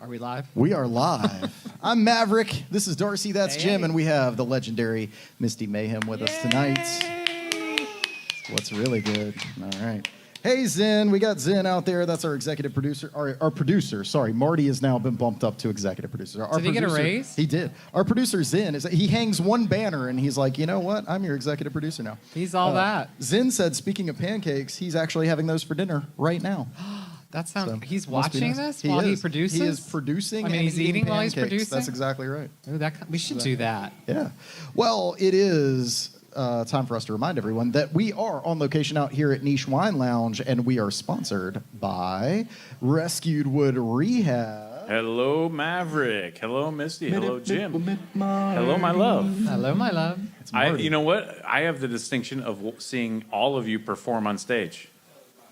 Are we live? We are live. I'm Maverick. This is Darcy. That's Jim. And we have the legendary Mysti Mayhem with us tonight. What's really good. All right. Hey, Zen. We got Zen out there. That's our executive producer. Our producer. Sorry. Marty has now been bumped up to executive producer. Did he get a raise? He did. Our producer, Zen, he hangs one banner and he's like, you know what? I'm your executive producer now. He's all that. Zen said, speaking of pancakes, he's actually having those for dinner right now. That sounds. So, he's watching nice. this while he produces. He is producing. I mean, he's eating while he's producing. That's exactly right. Ooh, we should do that. Yeah. Well, it is time for us to remind everyone that we are on location out here at Niche Wine Lounge, and we are sponsored by Rescued Wood Rehab. Hello, Maverick. Hello, Mysti. Hello, Jim. Hello, my love. Hello, my love. You know what? I have the distinction of seeing all of you perform on stage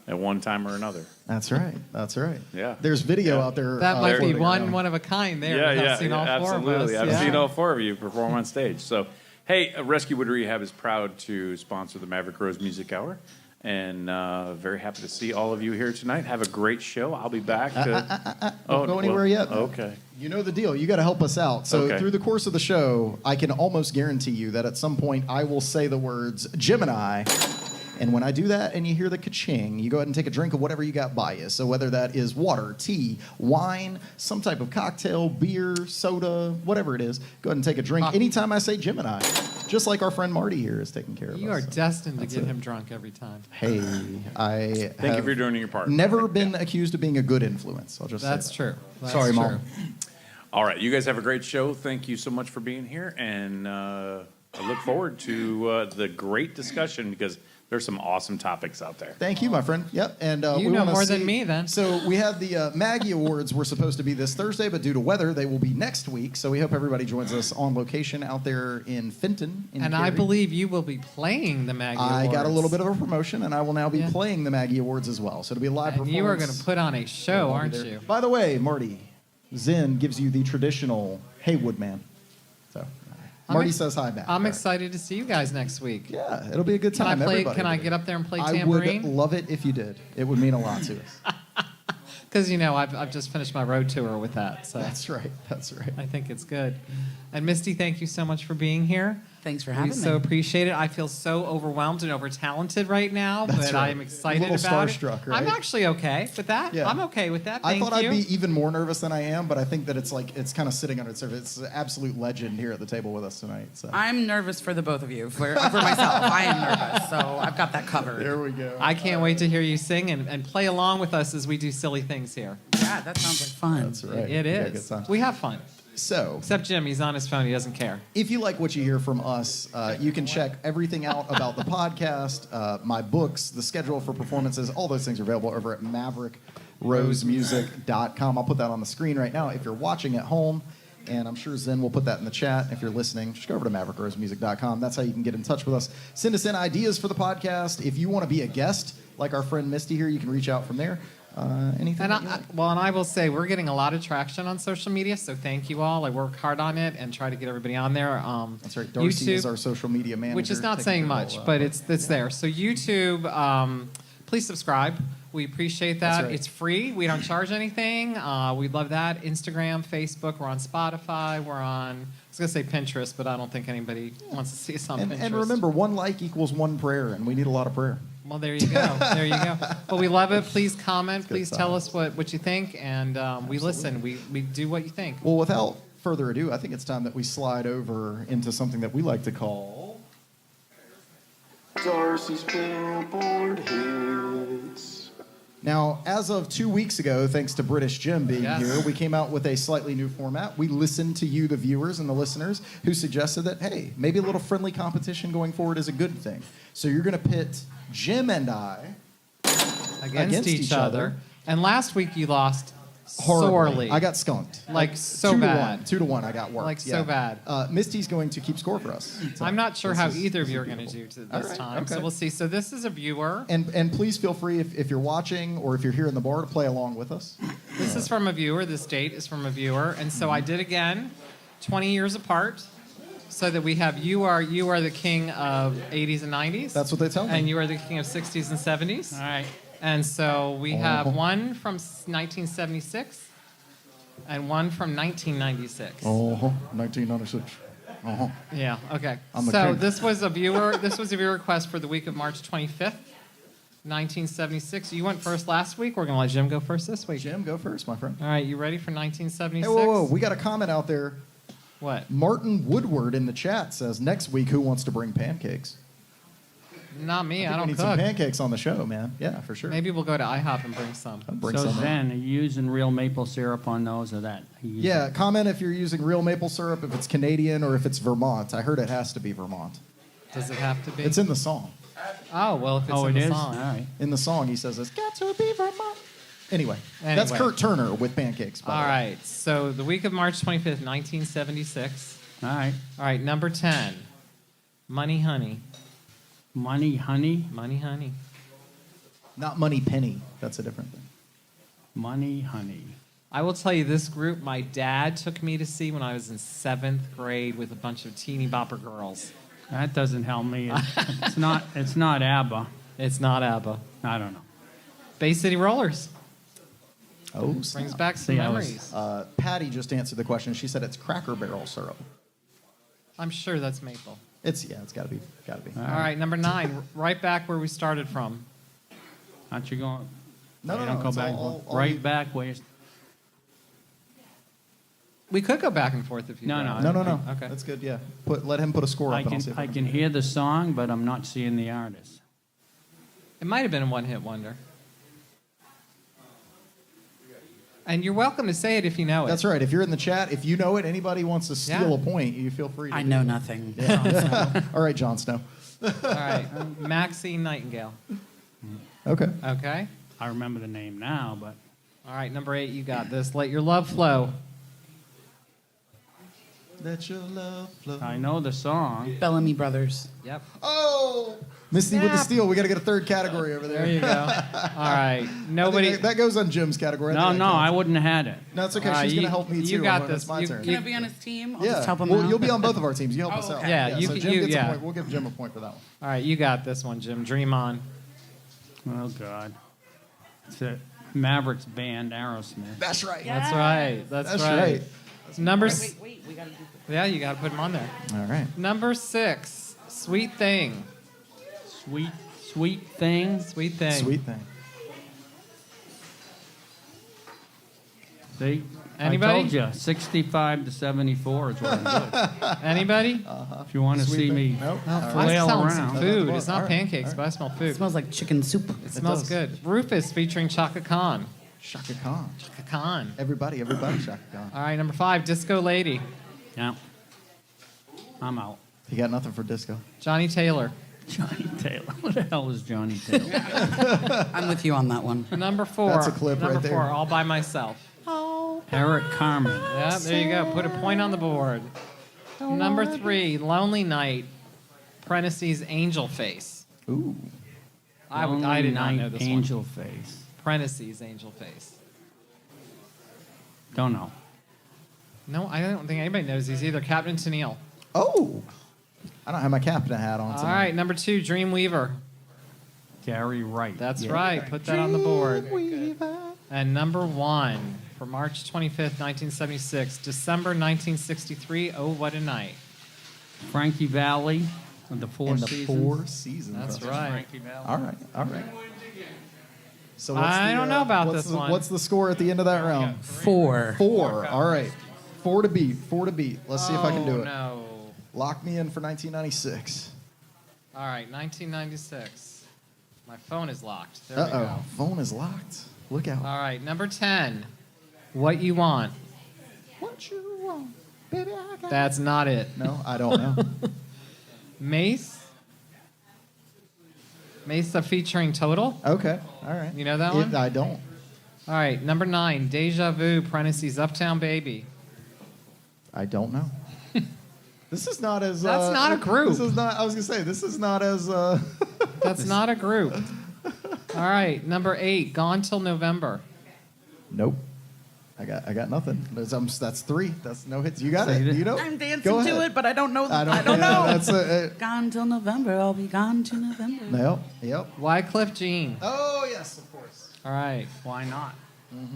at one time or another. That's right. That's right. Yeah. There's video out there. That might be one of a kind there. I've seen all four of us. I've seen all four of you perform on stage. So, hey, Rescue Wood Rehab is proud to sponsor the Maverick Rose Music Hour. And very happy to see all of you here tonight. Have a great show. I'll be back. Don't go anywhere yet. Okay. You know the deal. You got to help us out. So through the course of the show, I can almost guarantee you that at some point I will say the words Gemini. And when I do that and you hear the ka-ching, you go ahead and take a drink of whatever you got by you. So whether that is water, tea, wine, some type of cocktail, beer, soda, whatever it is, go ahead and take a drink anytime I say Gemini. Just like our friend Marty here is taking care of us. You are destined to get him drunk every time. Hey, Thank you for doing your part. Never been accused of being a good influence. I'll just say That's that. true. That's Sorry, true. Mom. All right. You guys have a great show. Thank you so much for being here. And I look forward to the great discussion because there's some awesome topics out there. Thank you, my friend. Yep. And you know more than me, then. So we have the Maggie Awards were supposed to be this Thursday, but due to weather, they will be next week. So we hope everybody joins us on location out there in Fenton. And Cary. I believe you will be playing the Maggie Awards. I got a little bit of a promotion, and I will now be playing the Maggie Awards as well. So it'll be a live performance. You are going to put on a show, aren't you? By the way, Marty, Zen gives you the traditional "Hey, Woodman." So Marty says hi back. I'm excited to see you guys next week. Yeah, it'll be a good time. Can I get up there and play tambourine? I would love it if you did. It would mean a lot to us. Because, I've just finished my road tour with that. So That's right. That's right. I think it's good. And Mysti, thank you so much for being here. Thanks for having me. We so appreciate it. I feel so overwhelmed and over-talented right now, That's but right. I'm excited a little about starstruck, it. right? I'm actually okay with that. Yeah. I'm okay with that. I thought I'd be even more nervous than I am, but I think that it's kind of sitting under the surface. It's an absolute legend here at the table with us tonight. So. I'm nervous for the both of you. For myself, I am nervous, so I've got that covered. There we go. I can't wait to hear you sing and play along with us as we do silly things here. Yeah, that sounds like fun. That's right. It is. We have fun. So, except Jim, he's on his phone. He doesn't care. If you like what you hear from us, you can check everything out about the podcast, my books, the schedule for performances. All those things are available over at MaverickRoseMusic.com. I'll put that on the screen right now if you're watching at home, and I'm sure Zen will put that in the chat. If you're listening, just go over to MaverickRoseMusic.com. That's how you can get in touch with us. Send us in ideas for the podcast. If you want to be a guest, like our friend Mysti here, you can reach out from there. Anything? And I will say we're getting a lot of traction on social media, so thank you all. I work hard on it and try to get everybody on there. That's right. Darcy YouTube, is our social media manager, which is not saying much, but it's there. So YouTube, please subscribe. We appreciate that. Right. It's free. We don't charge anything. We'd love that. Instagram, Facebook. We're on Spotify. We're on. I was gonna say Pinterest, but I don't think anybody wants to see us on Pinterest. And remember, one like equals one prayer, and we need a lot of prayer. Well, there you go. There you go. But we love it. Please comment. Please tell us what you think, and we listen. We do what you think. Well, without further ado, I think it's time that we slide over into something that we like to call Darcy's Billboard Hits. Now, as of 2 weeks ago, thanks to British Jim being here, we came out with a slightly new format. We listened to you, the viewers and the listeners, who suggested that, hey, maybe a little friendly competition going forward is a good thing. So you're going to pit Jim and I against each other. And last week you lost sorely. I got skunked. So bad. 2-1, I got worked. So bad. Mysti's going to keep score for us. So I'm not sure how either of you are going to do this time. Okay. So we'll see. So this is a viewer. And please feel free, if you're watching or if you're here in the bar, to play along with us. This is from a viewer. This date is from a viewer. And so I did again, 20 years apart. So that we have you are the king of 80s and 90s. That's what they tell me. And you are the king of 60s and 70s. All right. And so we have one from 1976 and one from 1996. Oh, 1996. Uh-huh. Yeah. Okay. I'm a So king. this was a viewer. This was a viewer request for the week of March 25th, 1976. You went first last week. We're gonna let Jim go first this week. Jim, go first, my friend. All right. You ready for 1976? Hey, whoa. We got a comment out there. What? Martin Woodward in the chat says, next week, who wants to bring pancakes? Not me. I we don't need some cook. pancakes on the show, man. Yeah, for sure. Maybe we'll go to IHOP and bring some. I'll bring So some in. Zen, are you using real maple syrup on those or that? Yeah, comment if you're using real maple syrup, if it's Canadian or if it's Vermont. I heard it has to be Vermont. Does it have to be? It's in the song. Oh well, if it's Oh, in it the is? song. All right. In the song, he says it's got to be Vermont. Anyway, that's Kurt Turner with pancakes. by the All way. right. So the week of March 25th, 1976. All right. All right. Number 10. Money Honey. Money, honey. Money Honey. Not Money Penny. That's a different thing. Money, honey. I will tell you this group my dad took me to see when I was in 7th grade with a bunch of teeny bopper girls. That doesn't help me. It's not. It's not ABBA. It's not ABBA. I don't know. Bay City Rollers. Oh, Brings snap. back some See, I was- memories. Patty just answered the question. She said it's Cracker Barrel syrup. I'm sure that's maple. It's got to be. All right. Number 9. Right back where we started from. Aren't you going? No, you no, don't no, go it's back. all right you- back where. We could go back and forth if you No, want. no. No. Okay. That's good. Yeah. Let him put a score up. I and I'll can. see if I can hear the song, but I'm not seeing the artist. It might have been a one-hit wonder. And you're welcome to say it if you know it. That's right. If you're in the chat, if you know it, anybody wants to steal Yeah. a point, you feel free to I do know it. nothing. All right, Jon Snow. All right. Maxine Nightingale. Okay. Okay. I remember the name now, but All right. Number 8, you got this. Let Your Love Flow. Let your love flow. I know the song. Bellamy Brothers. Yep. Oh, Misty with the steal. We got to get a third category over there. There you go. All right. Nobody. That goes on Jim's category. No, think no, that I counts. wouldn't have had it. No, it's okay. All right, She's going you- to help me too. you got It's this. my You- turn. Can I be on his team? I'll Yeah. just help him Well, out. you'll be on both of our teams. You help us Oh, out. okay. Yeah, you so can- Jim you- gets yeah. a point. We'll give Jim a point for that one. All right. You got this one, Jim. Dream On. Oh God. It's a Mavericks band, Aerosmith. That's right. That's right. That's That's right. right. Number. Wait, we gotta do Yeah, you got to put them on there. All right. Number 6. Sweet Thing. Sweet thing. Sweet Thing. Sweet thing. See, Anybody? I told you, 65 to 74 is what I'm doing. Anybody? If you want to Sweet see thing. me Nope. I flail smell some around. food. It's All not right. pancakes, All right. but I smell food. It smells like chicken soup. It smells does. good. Rufus featuring Chaka Khan. Shaka Khan. Chaka Khan. Everybody, Shaka Khan. All right, number 5, Disco Lady. Yeah. I'm out. You got nothing for disco. Johnny Taylor. Johnny Taylor. What the hell is Johnny Taylor? I'm with you on that one. Number 4. That's a clip number right there. 4, All By Myself. Eric Carmen. Yeah, there you go. Put a point on the board. Number 3, Lonely Night. Parentheses, Angel Face. Ooh. I Lonely did not Night, know this Angel one. Face. Parentheses, Angel Face. Don't know. No, I don't think anybody knows these either. Captain Tennille. Oh. I don't have my captain hat on All tonight. right, number 2, Dreamweaver. Gary Wright. That's Yeah. right. Put that on the board. And number 1 for March 25th, 1976. December 1963. Oh, what a night. Frankie Valli of the Four In the Seasons. 4 seasons. That's Okay. right. Frankie Valli. All right. All right. So I don't know about what's this the, one. What's the score at the end of that round? 4. 4. All right. 4 to beat. 4 to beat. Let's see if I can do it. No. Lock me in for 1996. All right, 1996. My phone is locked. There we Uh-oh. go. Phone is locked. Look out. All right, number 10. What You Want. What you want, baby, I got That's not it. No, I don't know. Mace. Mesa featuring Total. Okay. All right. You know that one? I don't. All right, number 9. Deja Vu, parentheses, Uptown Baby. I don't know. This is not as. That's not a group. This is not. I was gonna say this is not as. That's not a group. All right, number 8. Gone Till November. Nope. I got nothing. That's 3. That's no hits. You got Say it. it. You know. I'm dancing Go to ahead. it, but I don't know. I don't know. That's Gone till November. I'll be gone to November. Yep. Yep. Wycliffe Jean. Oh yes, of course. All right, Why not?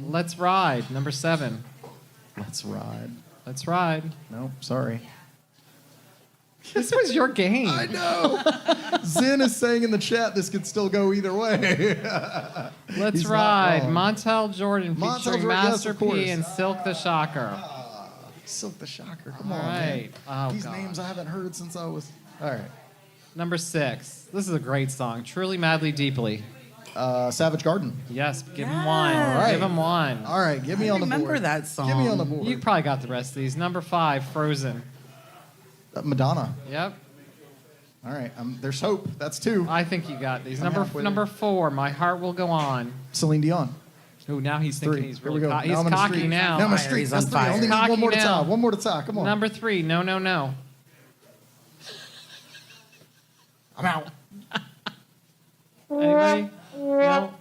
Let's Ride, number 7. Let's ride. Let's ride. Nope, sorry. This was your game. I know. Zen is saying in the chat this could still go either way. Let's He's not ride. wrong. Montel Jordan Montel featuring Jordan, yes, Master of course. P and Silk the Shocker. Silk the Shocker. Come All on, right. man. Oh, These God. names I haven't heard since I was. All right. Number 6. This is a great song. Truly, Madly, Deeply. Savage Garden. Yes, give him one. All right. Give him one. All right, get me I on the board. remember that song. Get me on the board. You probably got the rest of these. Number 5, Frozen. Madonna. Yep. All right, there's hope. That's 2. I think you got these. I'm halfway Number there. 4, My Heart Will Go On. Celine Dion. Ooh, now he's thinking 3. he's Here really we go. he's Now I'm in the cocky street. now. Now I'm in the Fire, street. he's That's on 3. fire. Only need Cocky one more to now. tie. One more to tie. Come on. Number 3, No, No, No. I'm out. Anybody? No?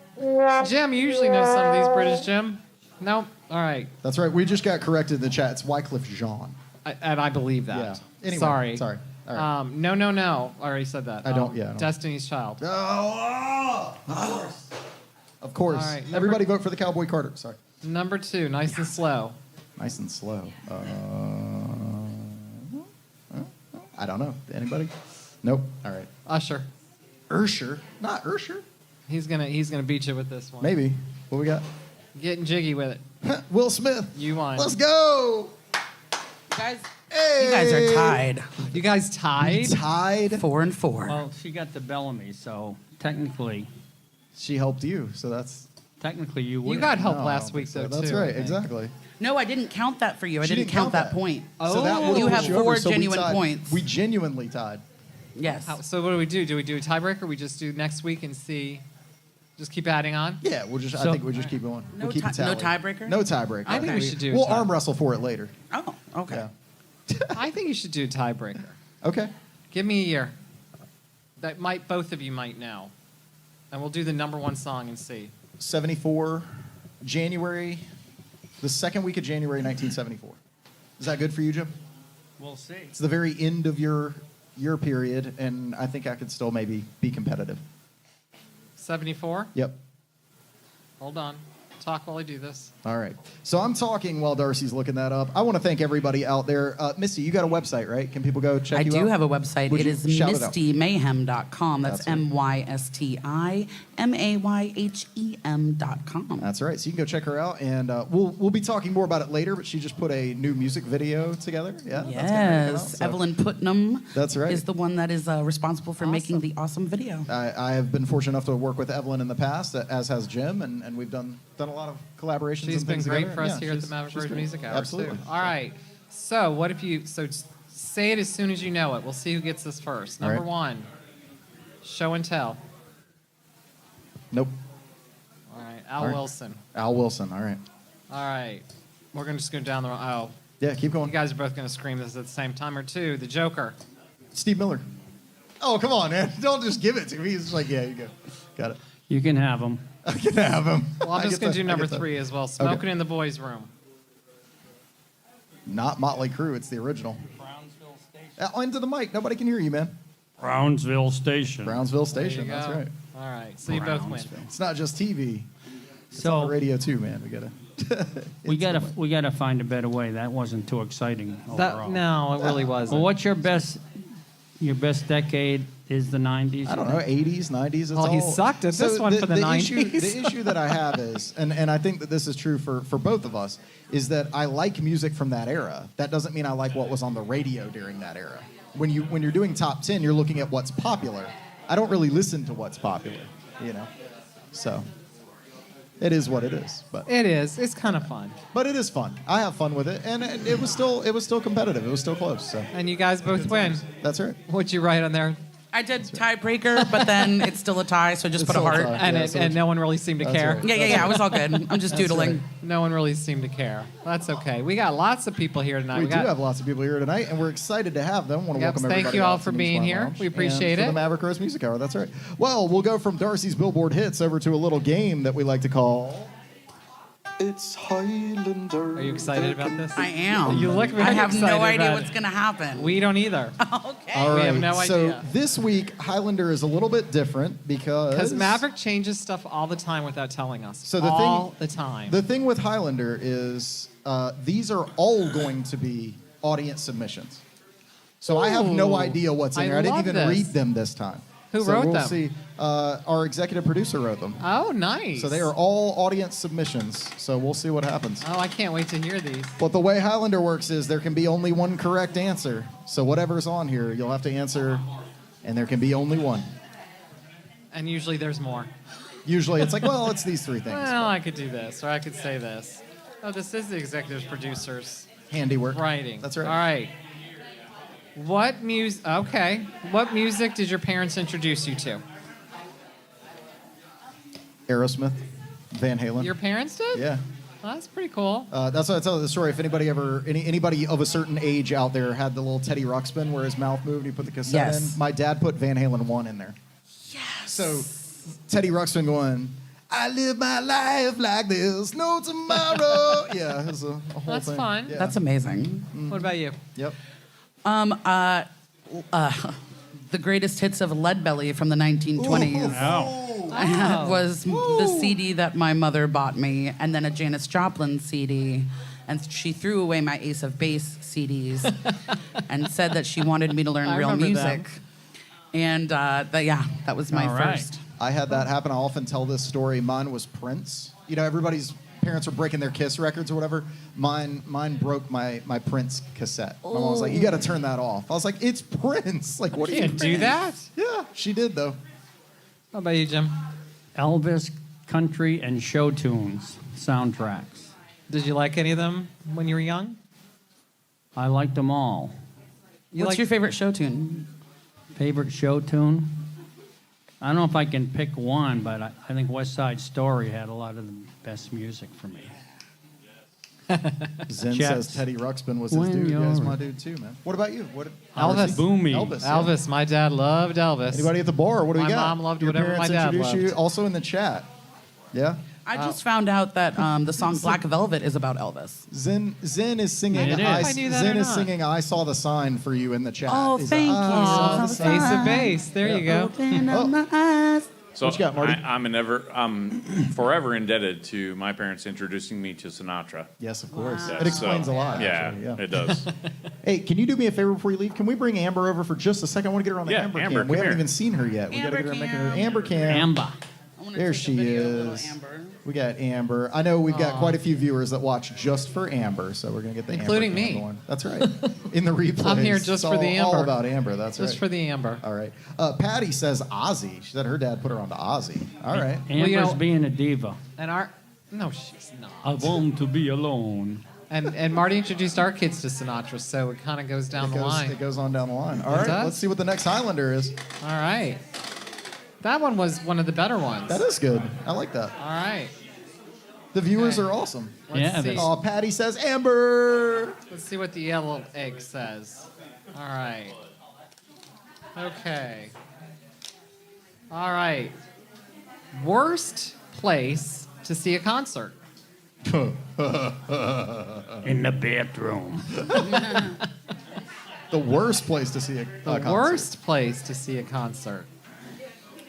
Jim, you usually know some of these British, Jim. Nope. All right. That's right. We just got corrected in the chat. It's Wycliffe Jean. And I believe that. Yeah. Anyway, Sorry. sorry. All right. No, No, No. I already said that. I don't- yeah, I don't. Destiny's Child. Oh, of course. Of course. All right, Everybody vote for the Cowboy Carter. Sorry. Number 2, Nice and Slow. Nice and slow. I don't know. Anybody? Nope. All right. Usher. Ursher. Not Ursher. He's gonna beat you with this one. Maybe. What we got? Getting jiggy with it. Will Smith. You won. Let's go. Guys, Hey. you guys are tied. You guys tied? Tied. 4-4. Well, she got the Bellamy, so technically She helped you, so that's. you would. You got help No, I last don't week, think so. though, That's too. I right. think. Exactly. No, I didn't count that for you. I She didn't count that point. So that Oh. would've You put have over, 4 so we genuine tied. points. We genuinely tied. Yes. So what do? Do we do a tiebreaker? We just do next week and see. Just keep adding on. Yeah, we'll just. I So- think we just keep going. No we'll keep ti- it tally. no tiebreaker? No tiebreaker. I think we should do a We'll tie. arm wrestle for it later. Oh, okay. Yeah. I think you should do a tiebreaker. Okay. Give me a year. That might both of you might know, and we'll do the number 1 song and see. 74, January, the second week of January 1974. Is that good for you, Jim? We'll see. It's the very end of your period, and I think I could still maybe be competitive. 74. Yep. Hold on. Talk while I do this. All right. So I'm talking while Darcy's looking that up. I want to thank everybody out there. Misty, you got a website, right? Can people go check I you out? do have a website. Would It you is shout it out? MystiMayhem.com. That's That's right. MystiMayhem.com. That's right. So you can go check her out, and we'll be talking more about it later. But she just put a new music video together. Yeah. that's gonna come out, Yes, so- Evelyn Putnam. That's right. Is the one that is responsible for making the awesome video. I have been fortunate enough to work with Evelyn in the past, as has Jim, and we've done a lot of collaborations. She's and been things great together. for us Yeah, here at the she's- Maverick she's Rose great. Music Hour, Absolutely. too. All right. So what if you... say it as soon as you know it. We'll see who gets this first. All Number right. 1, Show and Tell. Nope. All right. Al All right. Wilson. Al Wilson. All right. All right. We're going to just go down the... Oh. Yeah, keep going. You guys are both going to scream this at the same time, or two. The Joker. Steve Miller. Oh, come on, man. Don't just give it to me. He's just like, yeah, you go. Got it. You can have them. I can have him. Well, I'm I just get going to that. do I number get that. 3 as well. Smoking in the Boys' Room. Not Motley Crue. It's the original. Into the mic. Nobody can hear you, man. Brownsville Station. Brownsville There you Station. That's go. right. All right. So you both win. Brownsville. It's not just TV. It's So- on the radio too, man. We gotta. We gotta find a better way. That wasn't too exciting overall. No, it really wasn't. Well, what's your best decade is the 90s? I don't know, 80s, 90s. It's Well, he all... sucked at this one for the 90s. The issue that I have is, and I think that this is true for both of us, is that I like music from that era. That doesn't mean I like what was on the radio during that era. When you're doing top 10, you're looking at what's popular. I don't really listen to what's popular, you know. So it is what it is. But It is. It's kind of fun. it is fun. I have fun with it, and it was still competitive. It was still close. So And you guys both win. that's right. What'd you write on there? I did tiebreaker, but then it's still a tie, so just It's put a still a heart. tie. And Yeah, it, so and no one really seemed to that's care. right. Yeah, I was all good. I'm just doodling. No one really seemed to care. That's okay. We got lots of people here tonight. We do got, have lots of people here tonight, and we're excited to have them. Want to Yep, welcome thank everybody you all out for to being Moonspine here. Lounge We and appreciate for it. the Maverick Rose Music Hour. That's right. Well, we'll go from Darcy's Billboard hits over to a little game that we like to call It's Highlander. Are you excited about this? I am. You look very I have excited no idea about what's it. going to happen. We don't either. Okay. All We right. have no so idea. this week, Highlander is a little bit different because Because Maverick changes stuff all the time without telling us. So the all thing- the time. The thing with Highlander is these are all going to be audience submissions. So I have no Ooh, idea what's in I there. I didn't love even this. read them this time. Who so wrote we'll them? See. Our executive producer wrote them. Oh, nice. So they are all audience submissions. So we'll see what happens. Oh, I can't wait to hear these. But the way Highlander works is there can be only one correct answer. So whatever's on here, you'll have to answer, and there can be only one. And usually there's more. Usually it's like, well, it's these three things. Well, I could do this, or I could say this. Oh, this is the executive producer's Handiwork. writing. That's right. All right. What music? Okay. What music did your parents introduce you to? Aerosmith, Van Halen. Your parents did? Yeah. Well, that's pretty cool. That's why I tell the story. If anybody anybody of a certain age out there had the little Teddy Ruxpin where his mouth moved, he put the cassette Yes. in. My dad put Van Halen 1 in there. Yes. So Teddy Ruxpin going, I live my life like there's no tomorrow. Yeah, it was a whole That's thing. fun. Yeah. That's amazing. What about you? Yep. The greatest hits of Leadbelly from the 1920s. Oh. Was the CD that my mother bought me, and then a Janis Joplin CD. And she threw away my Ace of Base CDs and said that she wanted me to learn I real remember music. them. And that was my All right. first. I had that happen. I often tell this story. Mine was Prince. You know, everybody's parents were breaking their Kiss records or whatever. Mine broke my Prince cassette. My mom was like, "You got to turn that off." I was like, "It's Prince. Like, what You do you can't do that. Yeah, she did though. How about you, Jim? Elvis country and show tunes soundtracks. Did you like any of them when you were young? I liked them all. What's your favorite show tune? Favorite show tune? I don't know if I can pick one, but I think West Side Story had a lot of the best music for me. Zen Jets. says Teddy Ruxpin was his When dude. Yeah, you're- he's my dude too, man. What about you? What? Elvis. Boomy. Elvis. yeah. Elvis. My dad loved Elvis. Anybody at the bar? What do we My got? mom loved Your whatever my parents dad introduced you loved. also in the chat. Yeah. I just found out that the song Black Velvet is about Elvis. Zen is singing. It is. I knew that Zen or is not. singing. I saw the sign for you in the chat. Oh, He's thank like, you. "I Aw, saw the Ace sign." of Base. There you go. Open Oh. up my eyes. So What you got, Marty? I'm forever indebted to my parents introducing me to Sinatra. Yes, of course. Yeah, It explains so- a lot. Yeah, actually, it does. Hey, can you do me a favor before you leave? Can we bring Amber over for just a second? I want to get her on the Yeah, Amber Amber, cam. We come haven't here. even seen her yet. We got to get her Amber making cam. her Amber cam. Amber. I wanna There take a she video of little is. Amber. We got Amber. I know we've got quite a few viewers that watch just for Amber, so we're gonna get the Including Amber cam me. going. That's right. In the replay. I'm here just for the All Amber. about Amber. That's Just right. for the Amber. All right. Patty says Ozzy. She said her dad put her on to Ozzy. All right. Amber's you know- being a diva. And no, she's not. I want to be alone. And Marty introduced our kids to Sinatra, so it kind of goes down the line. It goes on down the line. All It right. does. Let's see what the next Highlander is. All right. That one was one of the better ones. That is good. I like that. All right. The viewers Okay. are awesome. Let's Yeah, see. they- Oh, Patty says Amber. Let's see what the yellow egg says. All right. Okay. All right. Worst place to see a concert. In the bedroom. The worst place to see a The concert. worst place to see a concert.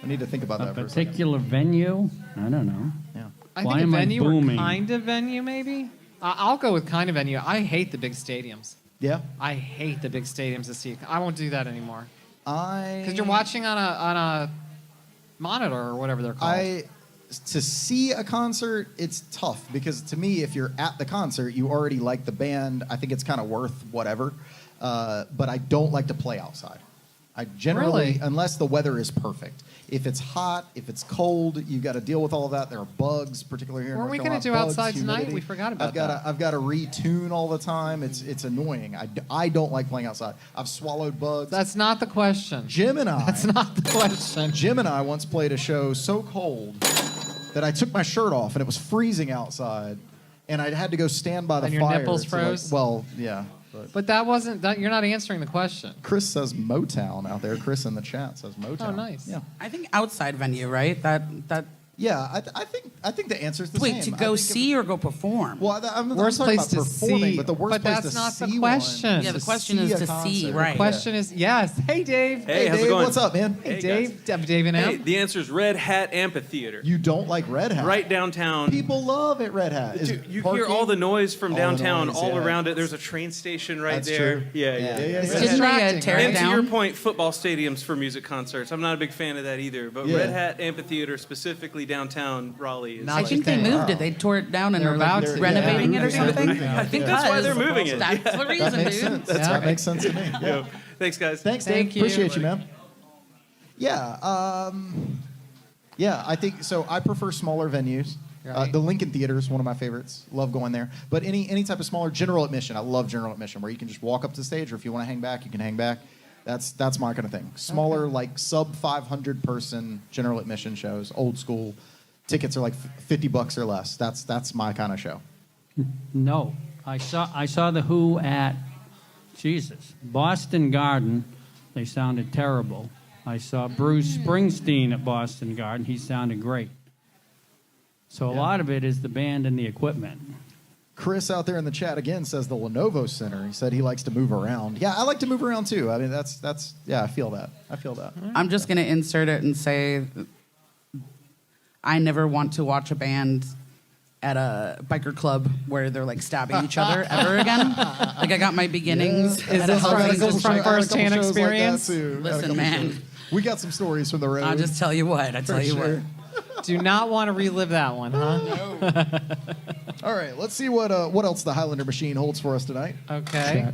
I need to think about A that for a second. particular venue? I don't know. Yeah. I Why think a am I venue or booming? kind of venue, maybe. I'll go with kind of venue. I hate the big stadiums. Yeah. I hate the big stadiums to see. I won't do that anymore I. because you're watching on a monitor or whatever they're called. To see a concert, it's tough because to me, if you're at the concert, you already like the band. I think it's kind of worth whatever. But I don't like to play outside. I generally, Really? unless the weather is perfect. If it's hot, if it's cold, you've got to deal with all of that. There are bugs, particularly here in Weren't North we gonna Carolina. do Bugs, outside tonight? humidity. We forgot about that. I've got to retune all the time. It's annoying. I don't like playing outside. I've swallowed bugs. That's not the question. Jim and I. That's not the question. Jim and I once played a show so cold that I took my shirt off and it was freezing outside, and I had to go stand by the And your fire. nipples to, like- froze? well, yeah. But that wasn't. You're not answering the question. Chris says Motown out there. Chris in the chat says Motown. Oh, nice. Yeah. I think outside venue, right? That Yeah, I think the answer's the same. Wait, to I go think see or go perform? Well, I'm Worst talking place about to performing, see, but the worst but place that's to not the see question. one. Yeah, the To question see is a to see, concert. right. Question is yes. Hey, Dave. Hey, how's it Dave, going? what's up, man? Hey, Hey, Dave. Dave and Hey, M. the answer is Red Hat Amphitheater. You don't like Red Hat? Right downtown. People love it. Red Hat. Is Dude, you parking- hear all the noise from All the downtown noise, all yeah. around it. There's a train station right That's there. true. Yeah. Yeah. Red Didn't Hat- they distracting, tear it And to your down? point, football stadiums for music concerts. I'm not a big fan of that either. But Yeah. Red Hat Amphitheater, specifically downtown Raleigh, is Not I your think they thing. moved it. They tore it down and They're are about like to. renovating Yeah. it or Yeah. something. I think that's why they're moving it. That's the That reason, makes dude. sense. That makes sense to me. Yeah. Thanks, guys. Thanks, Dave. Thank you. Appreciate you, man. Yeah. Yeah, I think so. I prefer smaller venues. Right. The Lincoln Theater is one of my favorites. Love going there. But any type of smaller general admission, I love general admission, where you can just walk up to the stage, or if you want to hang back, you can hang back. That's my kind of thing. Smaller, like sub 500 person general admission shows, old school. Tickets are like $50 or less. That's my kind of show. No, I saw the Who at Boston Garden. They sounded terrible. I saw Bruce Springsteen at Boston Garden. He sounded great. So a lot of it is the band and the equipment. Chris out there in the chat again says the Lenovo Center. He said he likes to move around. Yeah, I like to move around too. I mean, that's yeah, I feel that. I'm just going to insert it and say I never want to watch a band at a biker club where they're like stabbing each other ever again. Like I got my beginnings. Is at this a from- Hell's is this Angels from show. first-hand experience? Listen, man. We got some stories from the road. I'll just tell you what. I tell you sure. what. Do not want to relive that one, huh? All right, let's see what else the Highlander machine holds for us tonight. Okay.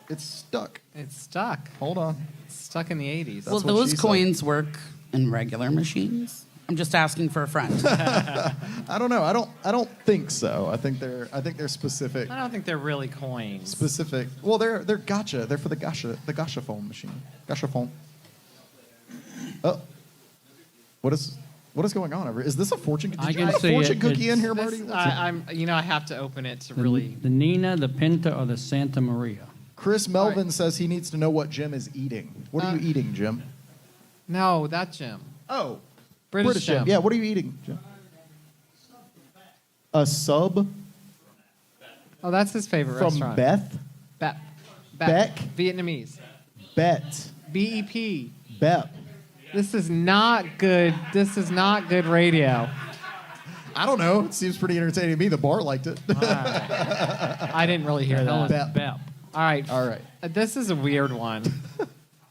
It's stuck. It's stuck. Hold on. It's stuck in the 80s. Well, what those she said. coins work in regular machines. I'm just asking for a friend. I don't know. I don't think so. I think they're specific. I don't think they're really coins. Specific. Well, they're gotcha. They're for the gotcha phone machine. Gotcha phone. Oh. What is going on over? Is this a fortune? Did I you can have a see fortune it. cookie in here, This- Marty? What's it? I'm, I have to open it to really. The Nina, the Pinta, or the Santa Maria? Chris Melvin says he needs to know what Jim is eating. What are you eating, Jim? No, that Jim. Oh, British Jim. Yeah, what are you eating, Jim? A sub Oh, that's his favorite from restaurant. Beth? Beck. Beck? Vietnamese. Bet. BEP. Bep. This is not good. This is not good radio. I don't know. It seems pretty entertaining to me. The bar liked it. I didn't really hear Hell that. is Bep. All right. All right. This is a weird one.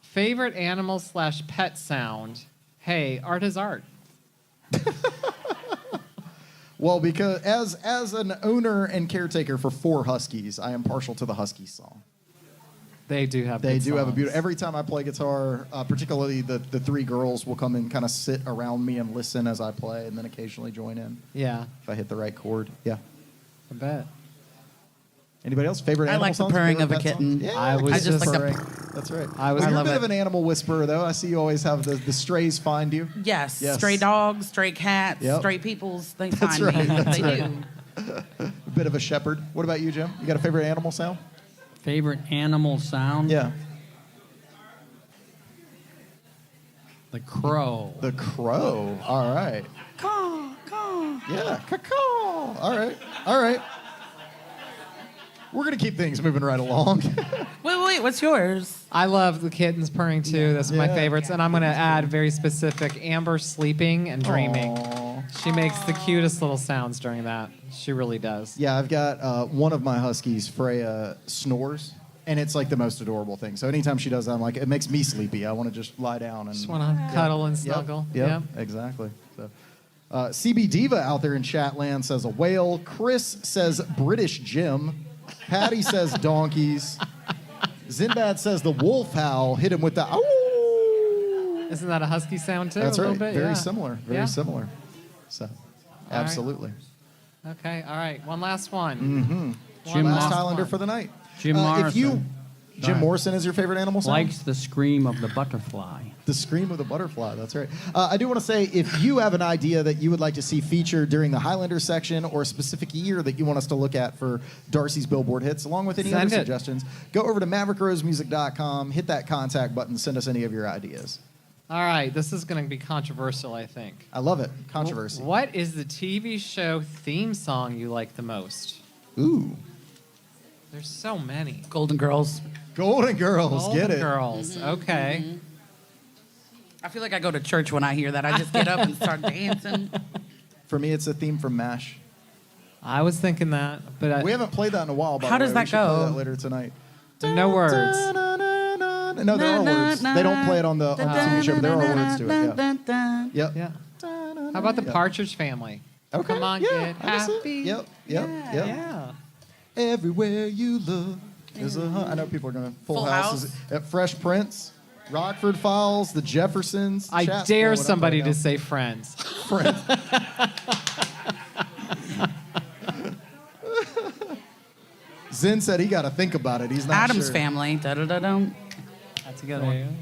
Favorite animal / pet sound. Hey, art is art. Well, because as an owner and caretaker for 4 huskies, I am partial to the husky song. They do have. They good do have a songs. beautiful. Every time I play guitar, particularly the 3 girls will come and kind of sit around me and listen as I play, and then occasionally join in Yeah, if I hit the right chord. Yeah. I bet. Anybody else? Favorite I animal like the songs? purring Favorite of a pet songs? kitten. Yeah, I was I just like purring. that's right. I was- Well, I you're a love bit it. of an animal whisperer, though. I see you always have the strays find you. Yes, Yes. stray dogs, stray cats, Yep. stray peoples. They That's find me. right, that's They right. do. A bit of a shepherd. What about you, Jim? You got a favorite animal sound? Favorite animal sound? Yeah. The crow. The crow. All right. Caw, caw. Yeah. Caw. All right. All right. We're going to keep things moving right along. Wait, what's yours? I love the kittens purring too. That's my Yeah. favorites, and I'm going to add very specific. Amber sleeping and dreaming. Aw. She makes the cutest little sounds during that. She really does. Yeah, I've got one of my huskies, Freya, snores, and it's like the most adorable thing. So anytime she does that, I'm like, it makes me sleepy. I want to just lie down and Just want to cuddle and Yep, snuggle. Yep, exactly. So, CB Diva out there in Chatland says a whale. Chris says British Jim. Patty says donkeys. Zinbad says the wolf howl. Hit him with the ow. Isn't that a husky sound too? That's a right. little bit? Very Yeah. similar. Very Yeah. similar. So, absolutely. Okay. All right. One last one. Mm-hmm. Jim Last Mar- Highlander for the night. Jim If you, Morrison. Jim Morrison is your favorite animal sound? Likes the scream of the butterfly. The scream of the butterfly. That's right. I do want to say, if you have an idea that you would like to see featured during the Highlander section or a specific year that you want us to look at for Darcy's Billboard hits, along with any Send other it. suggestions, go over to MaverickRoseMusic.com, hit that contact button, send us any of your ideas. All right, this is going to be controversial, I think. I love it. Controversy. What is the TV show theme song you like the most? Ooh. There's so many. Golden Girls. Golden Girls. Golden Get it. Girls. Okay. I feel like I go to church when I hear that. I just get up and start dancing. For me, it's a theme from MASH. I was thinking that, but We haven't played that in a while. By How the does way. that We should play go? that later tonight. no words. No, there are words. They don't play it on the TV show, but there are words to it. Yeah. Yep. Yeah. How about the Partridge Family? Okay. Come on, yeah, get I guess so. happy. Yep. Yeah. Everywhere you look, there's a. I know people are gonna Full House. House? At Fresh Prince, Rockford Files, The Jeffersons. I Chat's dare blowing up somebody right now. to say Friends. Friends. Zen said he got to think about it. He's not Adam's sure. Family. Da-da-da-dum. That's a good one.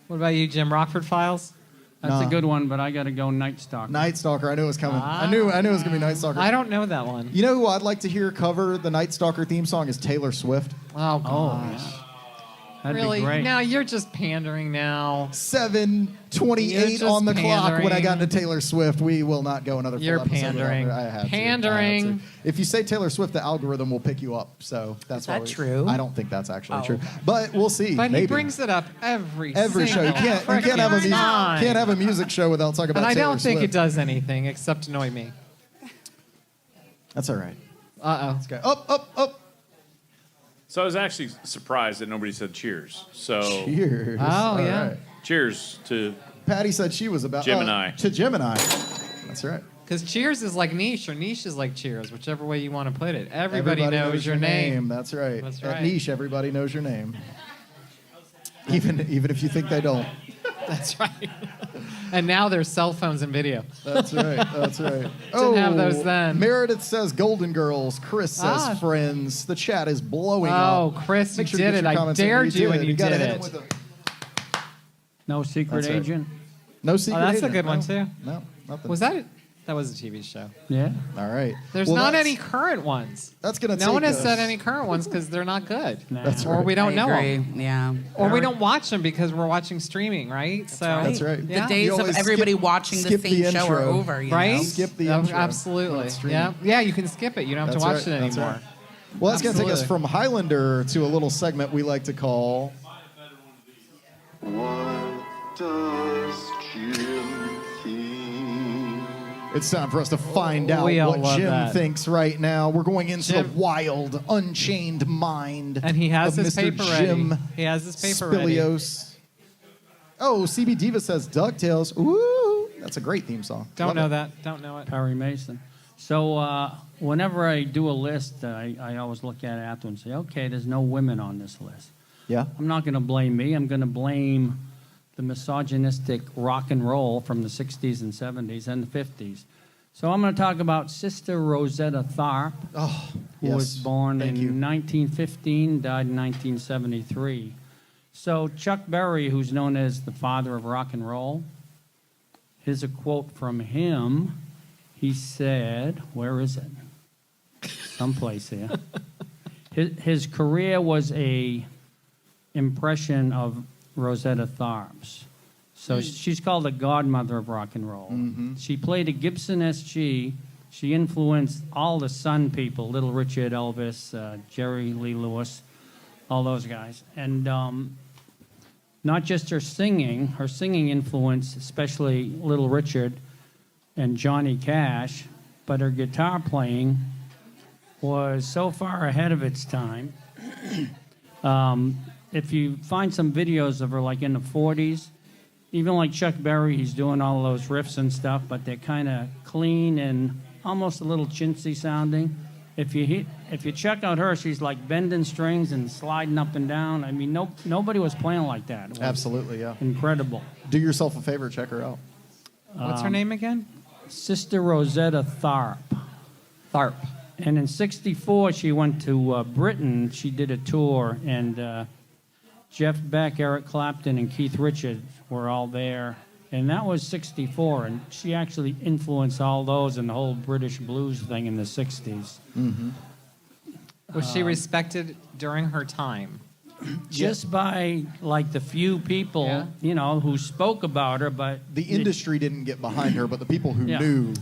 What about you, Jim? Rockford Files? That's Nah. a good one, but I got to go Night Stalker. Night Stalker. I knew it was coming. I knew it was gonna be Night Stalker. I don't know that one. You know who I'd like to hear cover the Night Stalker theme song is Taylor Swift. Oh, Oh, gosh. yeah. That'd Really? be great. Now you're just pandering now. 7:28 You're just on the clock when I got pandering. into Taylor Swift. We will not go another full You're episode without pandering. her. I had to. Pandering. If you say Taylor Swift, the algorithm will pick you up. So that's Is why that true? I don't think that's actually Oh. true, but we'll see. But Maybe. he brings it up every show. You single can't have a frickin' music, time. can't have a music show without talking about And I Taylor don't think Swift. it does anything except annoy me. That's all right. Uh-oh. Let's go up. So I was actually surprised that nobody said cheers. So Cheers. Oh, All yeah. right. cheers to Patty said she was about Gemini. to Gemini. That's right. Because Cheers is like niche, or niche is like Cheers, whichever way you want to put it. Everybody knows your name. That's right. That's At right. niche, everybody knows your name. Even if you think they don't. That's right. And now there's cell phones and video. That's right. That's right. Didn't have those then. Meredith says Golden Girls. Chris says Ah. Friends. The chat is blowing Oh, up. Chris, Make you sure did get it. your I comments in. dared you and you gotta did hit him it. with a- No Secret That's right. Agent. No secret. Oh, that's a agent. good one, No. too. No, nothing. Was that it? That was a TV show. Yeah. All right. There's Well, not that's- any current ones. That's gonna. No take one has us- said any current ones because they're not good. Nah. That's Or right. we don't I know agree. them. Yeah. Or we don't watch them because we're watching streaming, right? That's right. The Yeah. days You of always everybody skip- watching the skip same the show are intro. over. You Right? know? Skip the Oh, intro. absolutely. streaming. Yeah. Yeah, you can skip it. You don't have That's to watch right. it That's anymore. right. Well, that's going to take us Absolutely. from Highlander to a little segment we like to call. What does Jim think? It's time for us to find out We all what love Jim that. thinks right now. We're going into Jim- the wild, unchained mind And he has of his Mr. paper Jim ready. He has his paper ready. Spilios. Oh, CB Diva says DuckTales. Ooh, that's a great theme song. Don't Love know it. that. Don't know it. Perry Mason. So whenever I do a list, I always look at it after and say, okay, there's no women on this list. Yeah. I'm not going to blame me. I'm going to blame the misogynistic rock and roll from the 60s and 70s and the 50s. So I'm going to talk about Sister Rosetta Tharpe, Oh, who yes. was born Thank in you. 1915, died in 1973. So Chuck Berry, who's known as the father of rock and roll, here's a quote from him. He said, where is it? Someplace here. His career was a impression of Rosetta Tharpe's. So she's called the godmother of rock and roll. She played a Gibson SG. She influenced all the Sun people, Little Richard, Elvis, Jerry Lee Lewis, all those guys. And not just her singing influenced especially Little Richard and Johnny Cash, but her guitar playing was so far ahead of its time. If you find some videos of her like in the 40s, even like Chuck Berry, he's doing all those riffs and stuff, but they're kind of clean and almost a little chintzy sounding. If you check out her, she's like bending strings and sliding up and down. I mean, nobody was playing like that. It was Absolutely, yeah. incredible. Do yourself a favor, check her out. What's her name again? Sister Rosetta Tharpe. Tharpe. And in '64, she went to Britain. She did a tour, and Jeff Beck, Eric Clapton, and Keith Richards were all there. And that was '64, and she actually influenced all those and the whole British blues thing in the '60s. Was she respected during her time? just by like the few people, Yeah. you know, who spoke about her, but The industry didn't get behind her, but the people who Yeah. knew.